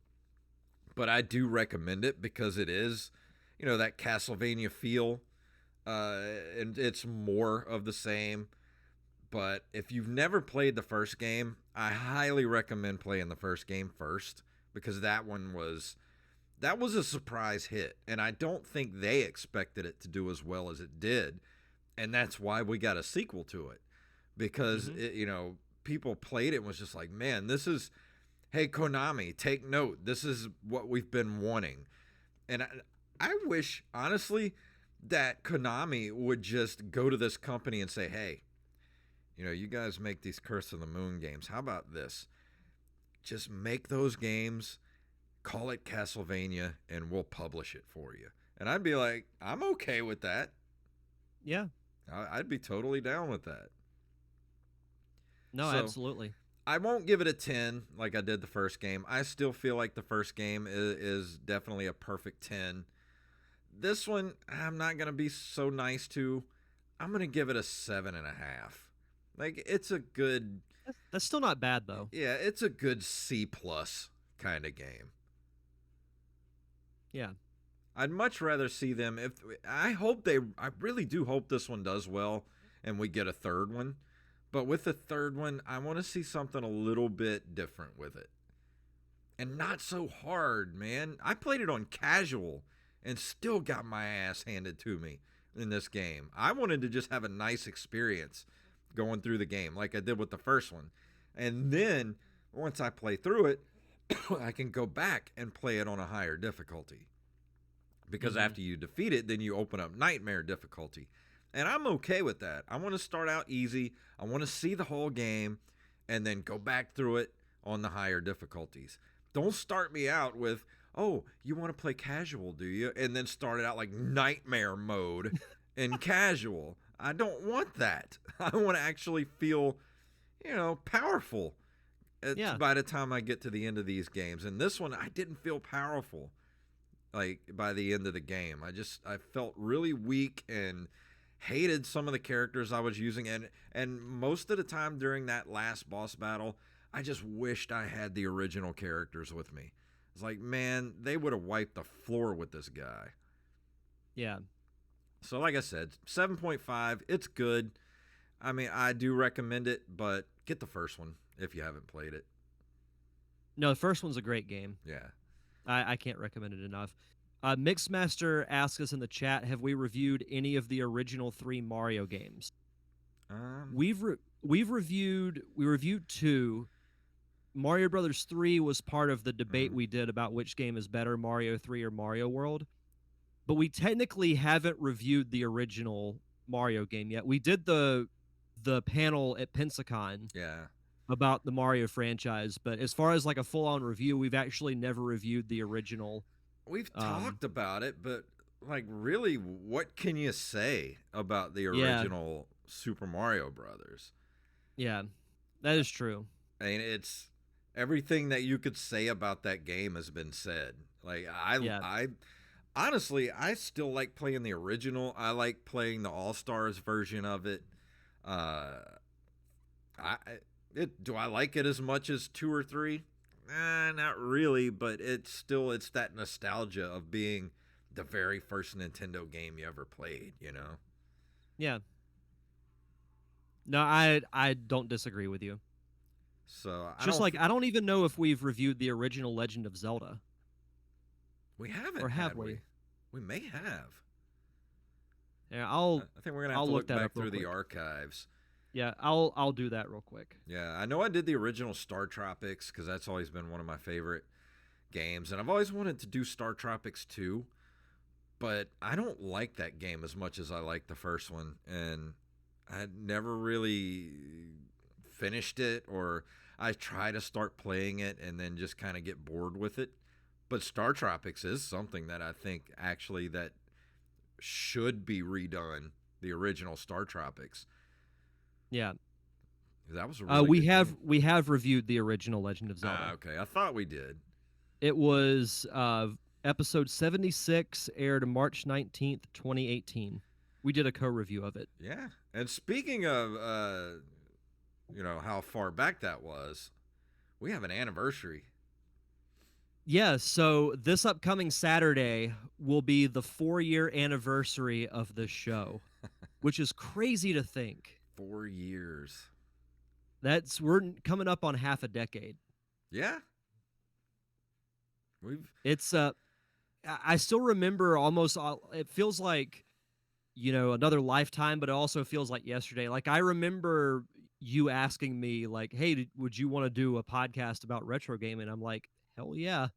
But I do recommend it because it is, that Castlevania feel, and it's more of the same. But if you've never played the first game, I highly recommend playing the first game first, because that was a surprise hit, and I don't think they expected it to do as well as it did, and that's why we got a sequel to it, because people played it and was just like, man, this is, hey, Konami, take note, this is what we've been wanting. And I wish, honestly, that Konami would just go to this company and say, hey, you guys make these Curse of the Moon games. How about this? Just make those games, call it Castlevania, and we'll publish it for you. And I'd be like, I'm okay with that. Yeah. I'd be totally down with that. No, So, absolutely. I won't give it a 10 like I did the first game. I still feel like the first game is definitely a perfect 10. This one, I'm not going to be so nice to. I'm going to give it a 7.5. Like, it's a good... That's still not bad, though. Yeah, it's a good C+ kind of game. Yeah. I'd much rather see them... I really do hope this one does well and we get a third one. But with the third one, I want to see something a little bit different with it. And not so hard, man. I played it on casual and still got my ass handed to me in this game. I wanted to just have a nice experience going through the game like I did with the first one. And then, once I play through it, I can go back and play it on a higher difficulty. Because after you defeat it, then you open up Nightmare difficulty. And I'm okay with that. I want to start out easy. I want to see the whole game and then go back through it on the higher difficulties. Don't start me out with, oh, you want to play casual, do you? And then start it out like Nightmare mode in casual. I don't want that. I want to actually feel, powerful by the time I get to the end of these games. And this one, I didn't feel powerful like by the end of the game. I felt really weak and hated some of the characters I was using. And most of the time during that last boss battle, I just wished I had the original characters with me. It's like, man, they would have wiped the floor with this guy. Yeah. So like I said, 7.5, it's good. I mean, I do recommend it, but get the first one if you haven't played it. No, the first one's a great game. Yeah. I can't recommend it enough. Mixmaster asked us in the chat, have we reviewed any of the original 3 Mario games? We reviewed 2. Mario Brothers 3 was part of the debate we did about which game is better, Mario 3 or Mario World. But we technically haven't reviewed the original Mario game yet. We did the panel at Pensacon about the Mario franchise, but as far as like a full-on review, we've actually never reviewed the original. We've talked about it, but like really, what can you say about the original Super Mario Brothers? Yeah, that is true. I mean, it's everything that you could say about that game has been said. Like I honestly, I still like playing the original. I like playing the All-Stars version of it. Do I like it as much as 2 or 3? Not really, but it's that nostalgia of being the very first Nintendo game you ever played, Yeah. No, I don't disagree with you. So I Just don't. like I don't even know if we've reviewed the original Legend of Zelda, We haven't, or have had we? we? We may have. Yeah, I think we're gonna have to I'll look look that back up real through the quick. archives. Yeah, I'll do that real quick. Yeah, I know I did the original Star Tropics because that's always been one of my favorite games, and I've always wanted to do Star Tropics 2, but I don't like that game as much as I like the first one, and I never really finished it, or I try to start playing it and then just kind of get bored with it. But Star Tropics is something that I think actually that should be redone. The original Star Tropics. Yeah. That was a really good game. We have reviewed the original Legend of Ah, Zelda. okay. I thought we did. It was episode 76, aired March 19th, 2018. We did a co-review of it. Yeah. And speaking of, how far back that was, we have an anniversary. Yeah, so this upcoming Saturday will be the 4-year anniversary of this show, which is crazy to think. 4 years. We're coming up on half a decade. Yeah. It's I still remember almost it feels like another lifetime, but it also feels like yesterday. Like I remember you asking me like, "Hey, would you want to do a podcast about retro gaming?" I'm like, "Hell yeah."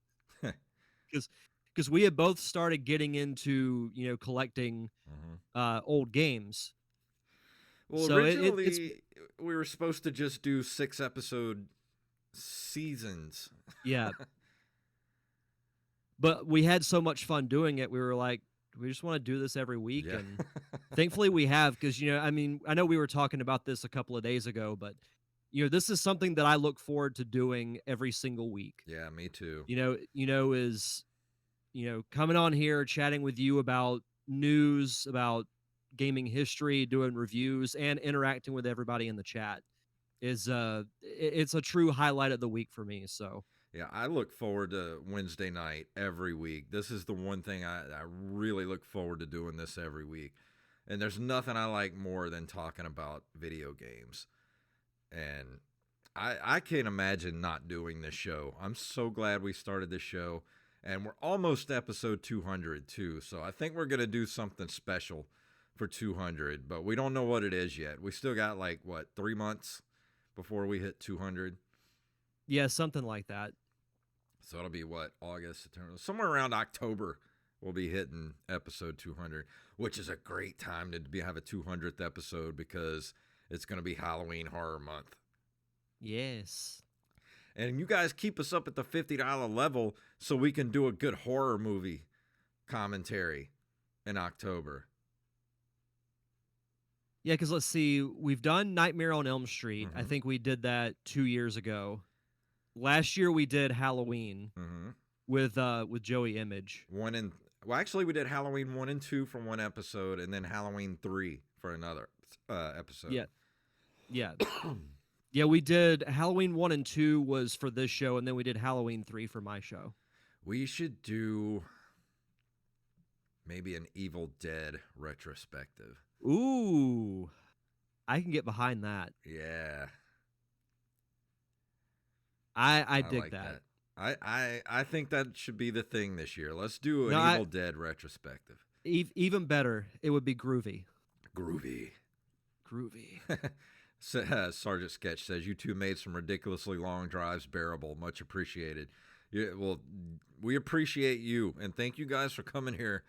Cuz we had both started getting into, collecting old games. Well, So it's originally we were supposed to just do 6-episode seasons. yeah. But we had so much fun doing it. We were like, we just want to do this every week. Yeah. And thankfully we have, because, I know we were talking about this a couple of days ago, but, this is something that I look forward to doing every single week. Yeah, me too. Is, coming on here, chatting with you about news, about gaming history, doing reviews, and interacting with everybody in the chat is, it's a true highlight of the week for me. So, Yeah, I look forward to Wednesday night every week. This is the one thing I really look forward to doing this every week. And there's nothing I like more than talking about video games. And I can't imagine not doing this show. I'm so glad we started this show. And we're almost to episode 200 too. So I think we're going to do something special for 200. But we don't know what it is yet. We still got 3 months before we hit 200? Yeah, something like that. So it'll be August, September, somewhere around October. We'll be hitting episode 200, which is a great time to have a 200th episode because it's going to be Halloween Horror Month. Yes. And you guys keep us up at the $50 level so we can do a good horror movie commentary in October. Yeah, because let's see, we've done Nightmare on Elm Street. I Mhm. think we did that 2 years ago. Last year we did Halloween with Joey Image. Actually, we did Halloween 1 and 2 for one episode, and then Halloween 3 for another episode. Yeah. Yeah. Yeah, we did Halloween 1 and 2 was for this show, and then we did Halloween 3 for my show. We should do maybe an Evil Dead retrospective. Ooh. I can get behind that. Yeah. I dig like that. I think that should be the thing this year. Let's do an Evil Dead retrospective. Even better, it would be groovy. Groovy. Sergeant Sketch says, you two made some ridiculously long drives bearable. Much appreciated. Yeah, well, we appreciate you, and thank you guys for coming here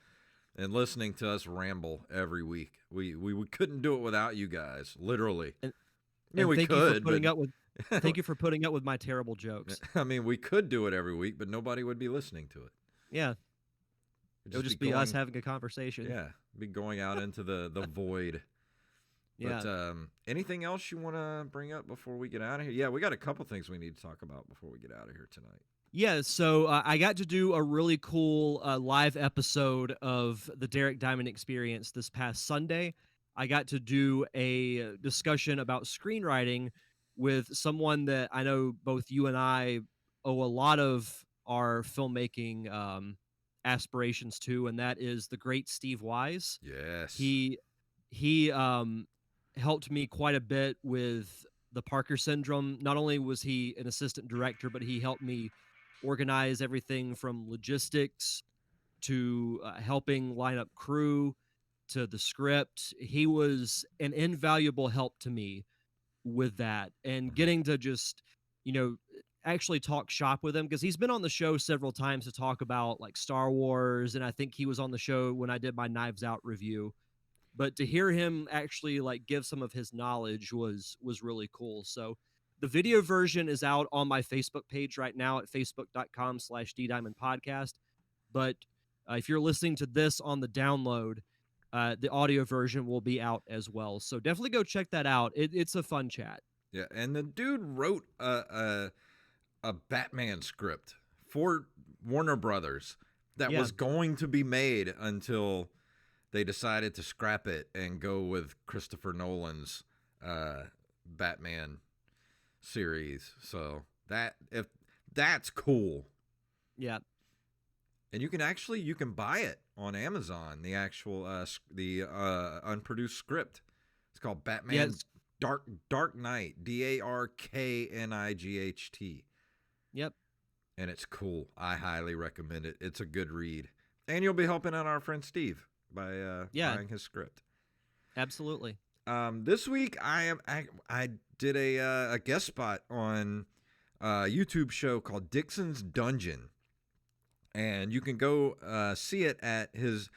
and listening to us ramble every week. We couldn't do it without you guys, literally. Thank you for putting up with my terrible jokes. I mean, we could do it every week, but nobody would be listening to it. Yeah. It would just be us having a conversation. Yeah, be going out into the void. Yeah. But anything else you want to bring up before we get out of here? Yeah, we got a couple things we need to talk about before we get out of here tonight. Yeah, so I got to do a really cool live episode of the Derek Diamond Experience this past Sunday. I got to do a discussion about screenwriting with someone that I know both you and I owe a lot of our filmmaking aspirations to, and that is the great Steve Wise. Yes. He helped me quite a bit with the Parker syndrome. Not only was he an assistant director, but he helped me organize everything from logistics to helping line up crew to the script. He was an invaluable help to me with that, and Mhm. getting to just, you know, actually talk shop with him, because he's been on the show several times to talk about like Star Wars, and I think he was on the show when I did my Knives Out review. But to hear him actually like give some of his knowledge was really cool. So the video version is out on my Facebook page right now at facebook.com/ddiamondpodcast. But if you're listening to this on the download, the audio version will be out as well. So definitely go check that out. It's a fun chat. Yeah, and the dude wrote a Batman script for Warner Brothers that Yeah. was going to be made until they decided to scrap it and go with Christopher Nolan's Batman series. So if that's cool. Yeah. And you can buy it on Amazon, the actual unproduced script. It's called Batman Yes. Dark Knight, Darknight. Yep. And it's cool. I highly recommend it. It's a good read. And you'll be helping out our friend Steve by buying his script. Absolutely. This week I did a guest spot on a YouTube show called Dixon's Dungeon. And you can go see it at his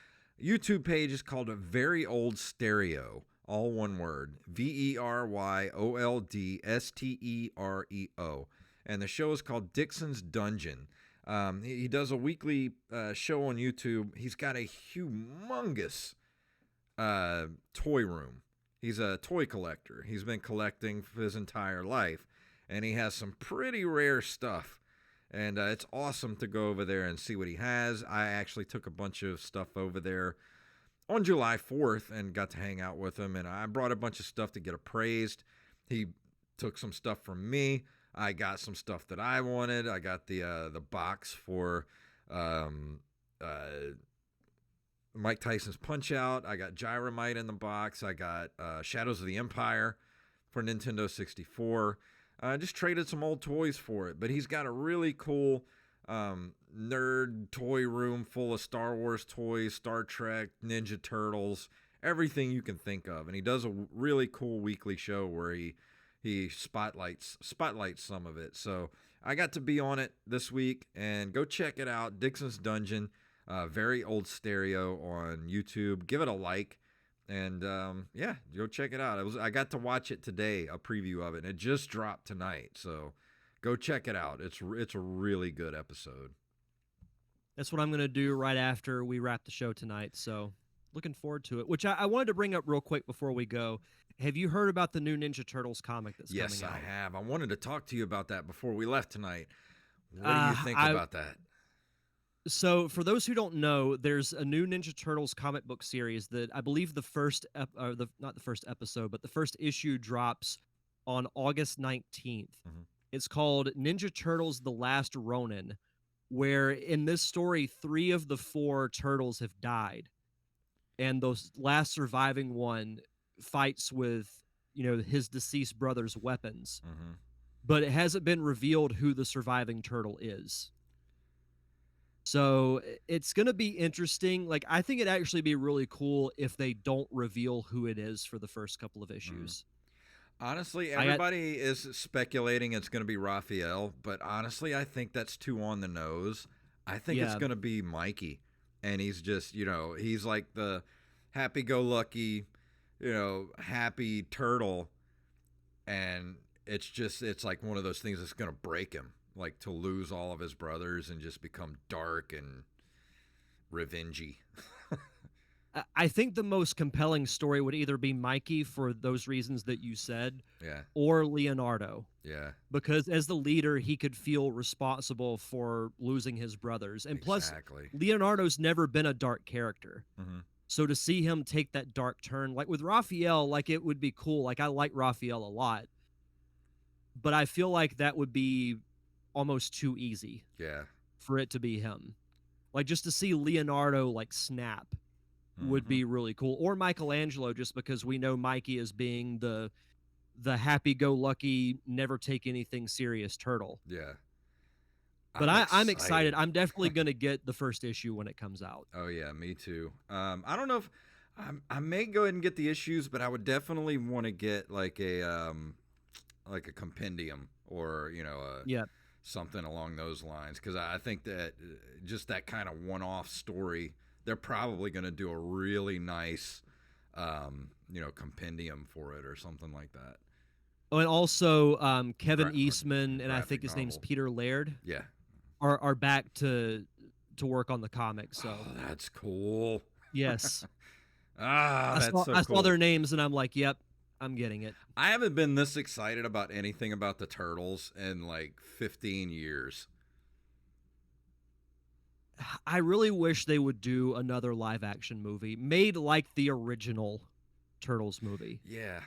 YouTube page. Is called a Very Old Stereo, all one word, VERYOLDSTEREO, and the show is called Dixon's Dungeon. He does a weekly show on YouTube. He's got a humongous toy room. He's a toy collector. He's been collecting for his entire life, and he has some pretty rare stuff. And it's awesome to go over there and see what he has. I actually took a bunch of stuff over there on July 4th and got to hang out with him. And I brought a bunch of stuff to get appraised. He took some stuff from me. I got some stuff that I wanted. I got the box for Mike Tyson's Punch-Out. I got Gyromite in the box. I got Shadows of the Empire for Nintendo 64. I just traded some old toys for it. But he's got a really cool nerd toy room full of Star Wars toys, Star Trek, Ninja Turtles, everything you can think of. And he does a really cool weekly show where he spotlights some of it. So I got to be on it this week, and go check it out. Dixon's Dungeon, Very Old Stereo on YouTube. Give it a like. And yeah, go check it out. I got to watch it today, a preview of it, and it just dropped tonight. So go check it out. It's a really good episode. That's what I'm going to do right after we wrap the show tonight. So looking forward to it, which I wanted to bring up real quick before we go. Have you heard about the new Ninja Turtles comic that's coming out? Yes, I have. I wanted to talk to you about that before we left tonight. What do you think about that? So, for those who don't know, there's a new Ninja Turtles comic book series that I believe the first not the first episode, but the first issue drops on August 19th. Mm-hmm. It's called Ninja Turtles: The Last Ronin, where in this story 3 of the 4 turtles have died, and the last surviving one fights with, his deceased brother's weapons. Mm-hmm. But it hasn't been revealed who the surviving turtle is. So it's going to be interesting. Like, I think it'd actually be really cool if they don't reveal who it is for the first couple of issues. Honestly, everybody is speculating it's going to be Raphael, but honestly, I think that's too on the nose. I think it's going to be Mikey, and he's just, he's like the happy-go-lucky, happy turtle, and it's like one of those things that's going to break him. Like to lose all of his brothers and just become dark and revengey. I think the most compelling story would either be Mikey for those reasons that you said, or Leonardo. Yeah. Because as the leader, he could feel responsible for losing his brothers. And plus, Leonardo's never been a dark character. Mm-hmm. So to see him take that dark turn, like with Raphael, like it would be cool. Like I like Raphael a lot. But I feel like that would be almost too easy for it to be him. Like just to see Leonardo like snap would be really cool. Or Michelangelo, just because we know Mikey as being the the happy-go-lucky, never take anything serious turtle. Yeah. But I'm excited. I'm definitely gonna get the first issue when it comes out. Oh yeah, me too. I don't know if I may go ahead and get the issues, but I would definitely want to get like a compendium or Yeah. something along those lines, because I think that just that kind of one-off story, they're probably going to do a really nice compendium for it or something like that. Oh, and also Kevin Eastman and I think his name's novel. Peter Laird Yeah. are back to work on the comics. So that's cool. yes. That's so cool. I saw their names and I'm like, yep, I'm getting it. I haven't been this excited about anything about the Turtles in like 15 years. I really wish they would do another live action movie made like the original Turtles movie. Yeah.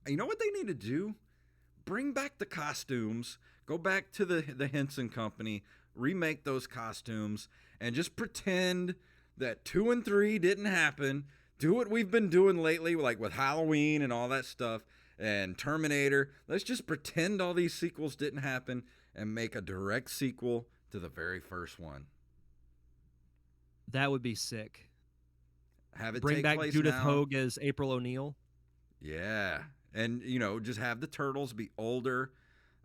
You know what they need to do? Bring back the costumes, go back to the Henson Company, remake those costumes, and just pretend that 2 and 3 didn't happen. Do what we've been doing lately, like with Halloween and all that stuff, and Terminator. Let's just pretend all these sequels didn't happen and make a direct sequel to the very first one. That would be sick. Have it bring take back place Judith now. Hogue as April O'Neil. Yeah. And, just have the Turtles be older.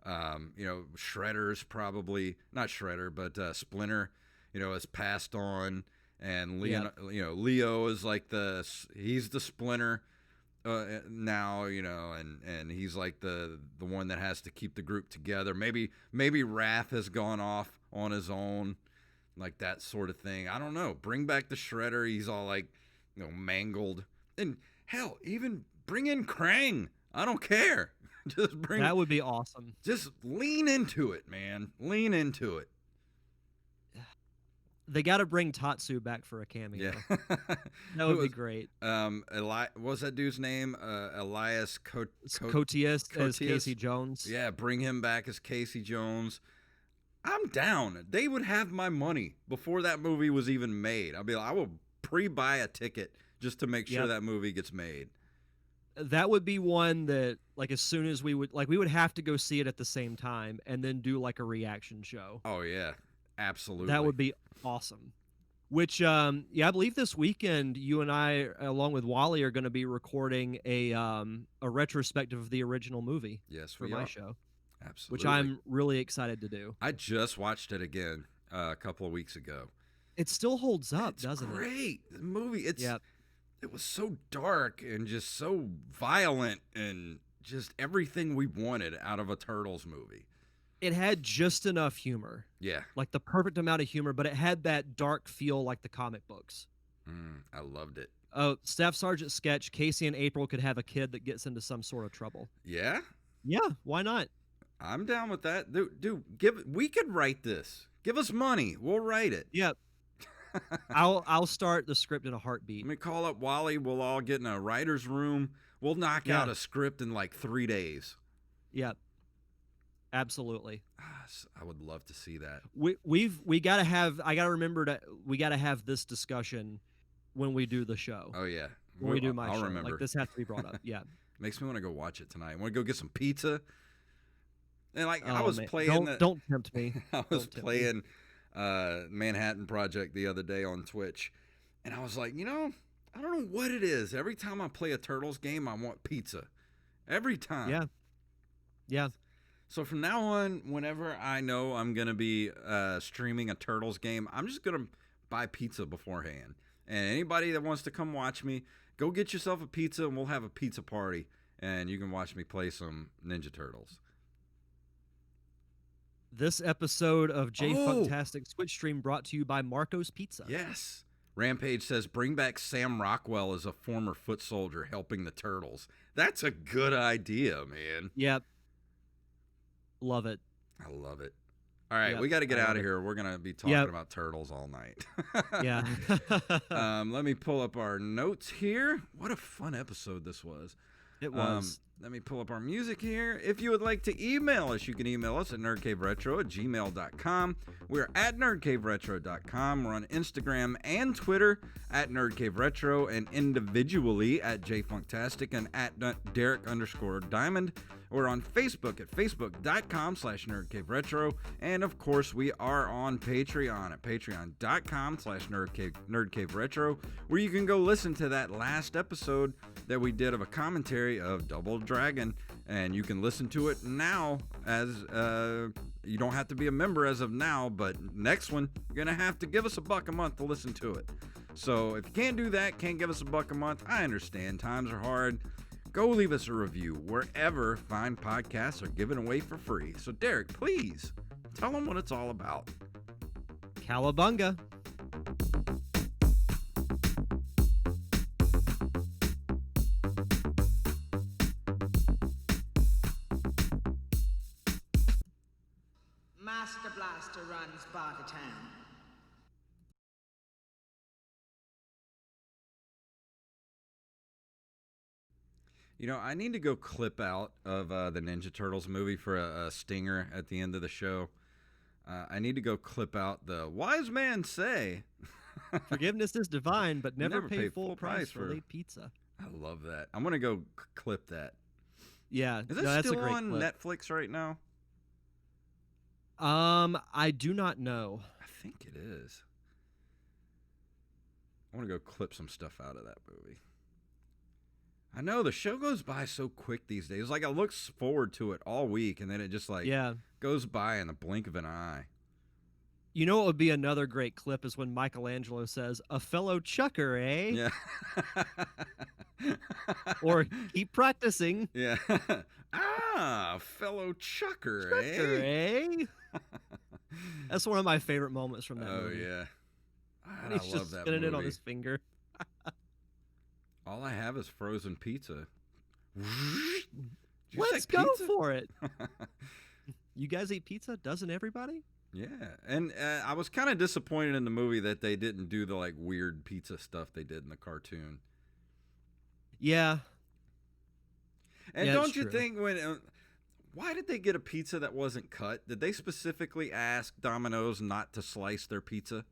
Shredder's probably, not Shredder, but Splinter, has passed on. And Leo is like he's the Splinter now, and he's like the one that has to keep the group together. Maybe Raph has gone off on his own, like that sort of thing. I don't know. Bring back the Shredder. He's all like, mangled. And hell, even bring in Krang. I don't care. That would be awesome. Just lean into it, man. Lean into it. They got to bring Tatsu back for a cameo. Yeah. That would be great. What's that dude's name? Elias Koteas as Casey Jones. Yeah, bring him back as Casey Jones. I'm down. They would have my money before that movie was even made. I will pre-buy a ticket just to make sure that movie gets made. That would be one that, like, as soon as we would have to go see it at the same time and then do like a reaction show. Oh yeah, absolutely. That would be awesome. Which, I believe this weekend you and I, along with Wally, are going to be recording a retrospective of the original movie. Yes, for my show. Absolutely. Which I'm really excited to do. I just watched it again a couple of weeks ago. It still holds up, doesn't it? It's great. The movie, it was so dark and just so violent and just everything we wanted out of a Turtles movie. It had just enough humor. Yeah. Like the perfect amount of humor, but it had that dark feel like the comic books. I loved it. Oh, Staff Sergeant sketch, Casey and April could have a kid that gets into some sort of trouble. Yeah? Yeah, why not? I'm down with that. Dude, we could write this. Give us money. We'll write it. Yep. I'll start the script in a heartbeat. Let me call up Wally. We'll all get in a writer's room. We'll knock out a script in like 3 days. Yep. Absolutely. I would love to see that. We gotta have. I gotta remember we gotta have this discussion when we do the show. Oh yeah. When we do my I'll show. remember. Like this has to be brought up. Yeah. Makes me want to go watch it tonight. I want to go get some pizza. And I was playing. Don't tempt me. I was playing Manhattan Project the other day on Twitch, and I was like, I don't know what it is. Every time I play a Turtles game, I want pizza. Every time. Yeah. Yeah. So from now on, whenever I know I'm gonna be streaming a Turtles game, I'm just gonna buy pizza beforehand. And anybody that wants to come watch me, go get yourself a pizza, and we'll have a pizza party, and you can watch me play some Ninja Turtles. This episode of JayFunktastic Twitch stream brought to you by Marco's Pizza. Yes. Rampage says, bring back Sam Rockwell as a former foot soldier helping the Turtles. That's a good idea, man. Yep. Love it. I love it. All right, we got to get out of here. We're going to be talking about Turtles all night. Yeah. Let me pull up our notes here. What a fun episode this was. It was. Let me pull up our music here. If you would like to email us, you can email us at nerdcaveretro@gmail.com. We're at nerdcaveretro.com. We're on Instagram and Twitter at nerdcaveretro, and individually at JayFunktastic and at Derek_Diamond. We're on Facebook at facebook.com/nerdcaveretro. And of course, we are on Patreon at patreon.com/nerdcaveretro, where you can go listen to that last episode that we did of a commentary of Double Dragon. And you can listen to it now as you don't have to be a member as of now, but next one, you're going to have to give us $1 a month to listen to it. So if you can't do that, can't give us $1 a month, I understand. Times are hard. Go leave us a review wherever fine podcasts are given away for free. So, Derek, please tell them what it's all about. Cowabunga. Master Blaster runs Bartertown. You know, I need to go clip out of the Ninja Turtles movie for a stinger at the end of the show. I need to go clip out the wise man say. Forgiveness is divine, but never, Never pay full price for late pizza. I love that. I'm going to go clip that. Yeah. Is it that's still a great on clip. Netflix right now? I do not know. I think it is. I want to go clip some stuff out of that movie. I know the show goes by so quick these days. Like I look forward to it all week, and then it just goes by in the blink of an eye. You know what would be another great clip is when Michelangelo says, "A fellow chucker, eh?" Yeah. Or keep practicing. Yeah. Fellow chucker, Chucker, eh? eh? That's one of my favorite moments from that movie. Oh yeah. And I he's love just that spinning movie. it on his finger. All I have is frozen pizza. Did you Let's say go pizza? for it. You guys eat pizza? Doesn't everybody? Yeah, and I was kind of disappointed in the movie that they didn't do the like weird pizza stuff they did in the cartoon. Yeah. And Yeah, don't it's you true. think why did they get a pizza that wasn't cut? Did they specifically ask Domino's not to slice their pizza?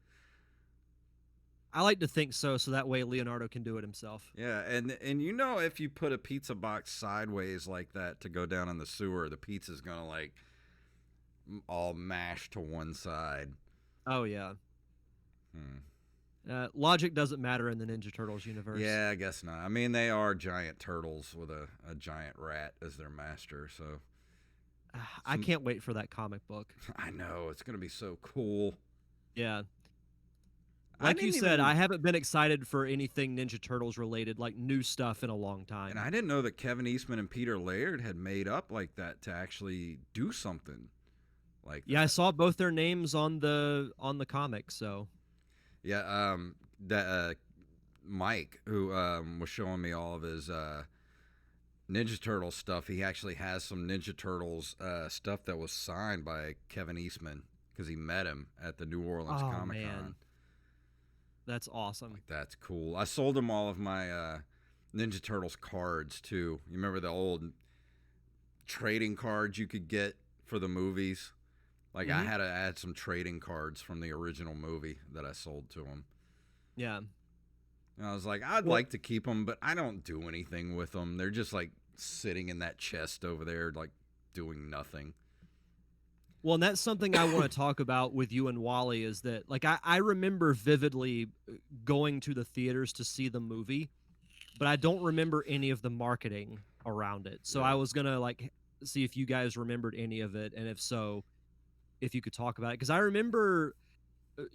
I like to think so that way Leonardo can do it himself. Yeah, and you know if you put a pizza box sideways like that to go down in the sewer, the pizza's going to like all mash to one side. Oh, yeah. Logic doesn't matter in the Ninja Turtles universe. Yeah, I guess not. I mean, they are giant turtles with a giant rat as their master, so. I can't wait for that comic book. I know, it's going to be so cool. Yeah. Like you said, I haven't been excited for anything Ninja Turtles related, like new stuff, in a long time. And I didn't know that Kevin Eastman and Peter Laird had made up like that to actually do something like that. Yeah, I saw both their names on the comic, so. Yeah, that Mike, who was showing me all of his Ninja Turtle stuff, he actually has some Ninja Turtles stuff that was signed by Kevin Eastman because he met him at the New Orleans Comic Con. Man. That's awesome. Like, that's cool. I sold him all of my Ninja Turtles cards too. You remember the old trading cards you could get for the movies? Like I had to add some trading cards from the original movie that I sold to him. Yeah. And I was like, I'd like to keep them, but I don't do anything with them. They're just like sitting in that chest over there, like doing nothing. Well, and that's something I want to talk about with you and Wally is that, like, I remember vividly going to the theaters to see the movie, but I don't remember any of the marketing around it. So I was going to, like, see if you guys remembered any of it, and if so, if you could talk about it. Because I remember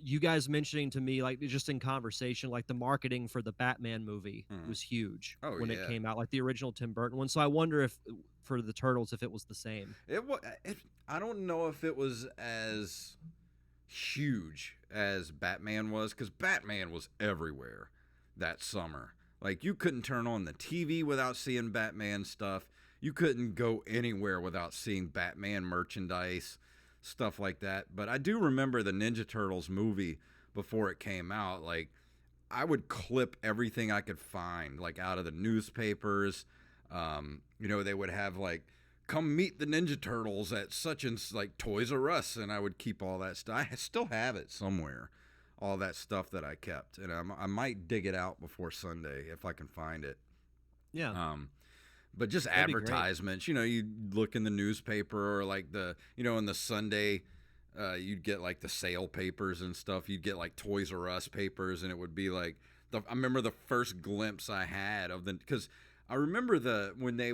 you guys mentioning to me, like, just in conversation, like, the marketing for the Batman movie was huge when it came out, like the original Tim Burton one. So I wonder if, for the Turtles, if it was the same. I don't know if it was as huge as Batman was, because Batman was everywhere that summer. Like, you couldn't turn on the TV without seeing Batman stuff. You couldn't go anywhere without seeing Batman merchandise, stuff like that. But I do remember the Ninja Turtles movie before it came out. Like, I would clip everything I could find, like out of the newspapers, They would have like, come meet the Ninja Turtles at such and like Toys R Us, and I would keep all that stuff. I still have it somewhere, all that stuff that I kept, and I might dig it out before Sunday if I can find it. Yeah. But just That'd be great. advertisements, you look in the newspaper or like in the Sunday, you'd get like the sale papers and stuff. You'd get like Toys R Us papers, and it would be like I remember the first glimpse I had of because I remember when they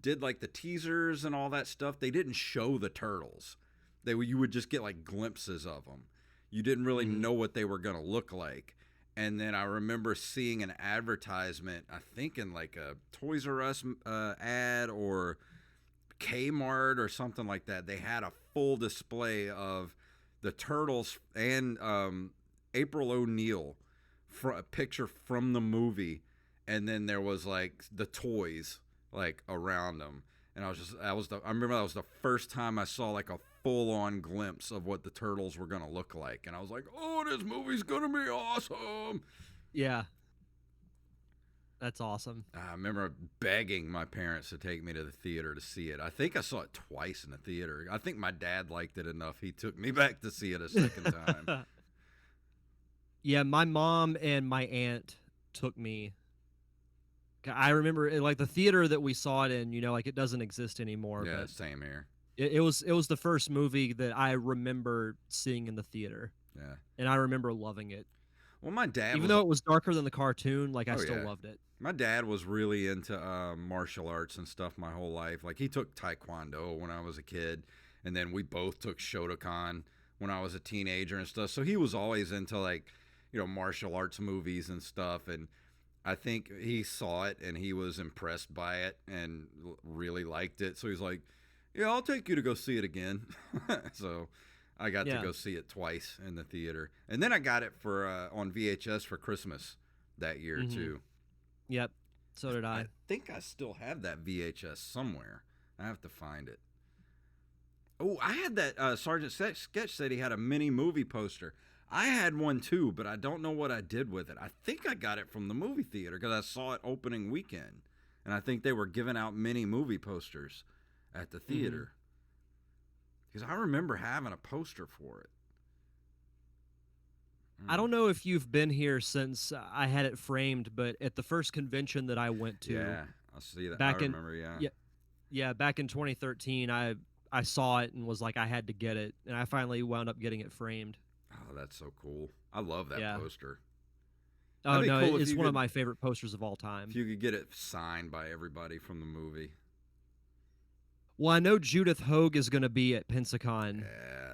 did like the teasers and all that stuff. They didn't show the turtles. You would just get like glimpses of them. You didn't really know what they were gonna look like. And then I remember seeing an advertisement, I think in like a Toys R Us ad or Kmart or something like that. They had a full display of the Turtles and April O'Neil, for a picture from the movie, and then there was like the toys like around them. And I remember that was the first time I saw like a full-on glimpse of what the Turtles were gonna look like, and I was like, "Oh, this movie's gonna be awesome!" Yeah, that's awesome. I remember begging my parents to take me to the theater to see it. I think I saw it twice in the theater. I think my dad liked it enough; he took me back to see it a second time. Yeah, my mom and my aunt took me. I remember like the theater that we saw it in. Like it doesn't exist anymore. Yeah, but same here. It was the first movie that I remember seeing in the theater. Yeah. And I remember loving it. Well, my dad, even though it was darker than the cartoon, like I still loved it. My dad was really into martial arts and stuff my whole life. Like he took Taekwondo when I was a kid, and then we both took Shotokan when I was a teenager and stuff. So he was always into like, martial arts movies and stuff. And I think he saw it and he was impressed by it and really liked it. So he's like, "Yeah, I'll take you to go see it again." So I got to go see it twice in the theater. And then I got it for on VHS for Christmas that year too. Yep. So did I. I think I still have that VHS somewhere. I have to find it. Oh, I had that Sergeant Sketch said he had a mini movie poster. I had one too, but I don't know what I did with it. I think I got it from the movie theater because I saw it opening weekend. And I think they were giving out mini movie posters at the theater. Because I remember having a poster for it. I don't know if you've been here since I had it framed, but at the first convention that I went to, yeah, I see that. I remember, yeah, back in 2013, I saw it and was like, I had to get it, and I finally wound up getting it framed. Oh, that's so cool! I love that poster. Oh no, cool, it's one of my favorite posters of all time. If you could get it signed by everybody from the movie. Well, I know Judith Hogue is going to be at Pensacon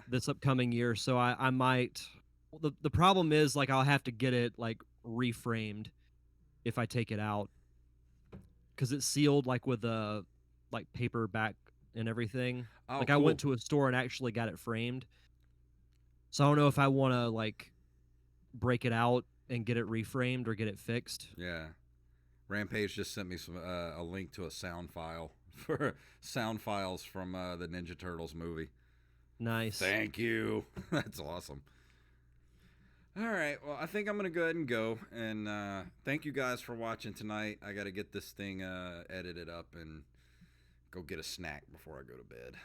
this upcoming year, so I might. The problem is, like, I'll have to get it like reframed if I take it out, because it's sealed like with a like paper back and everything. Oh, like cool. I went to a store and actually got it framed, so I don't know if I want to like break it out and get it reframed or get it fixed. Yeah, Rampage just sent me a link to a sound file for sound files from the Ninja Turtles movie. Nice. Thank you. That's awesome. All right, well, I think I'm going to go ahead and go. And thank you guys for watching tonight. I got to get this thing edited up and go get a snack before I go to bed.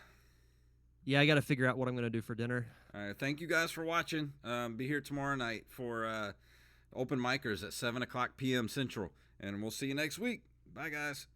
Yeah, I got to figure out what I'm going to do for dinner. All right, thank you guys for watching. Be here tomorrow night for Open Micers at 7 o'clock p.m. Central. And we'll see you next week. Bye, guys.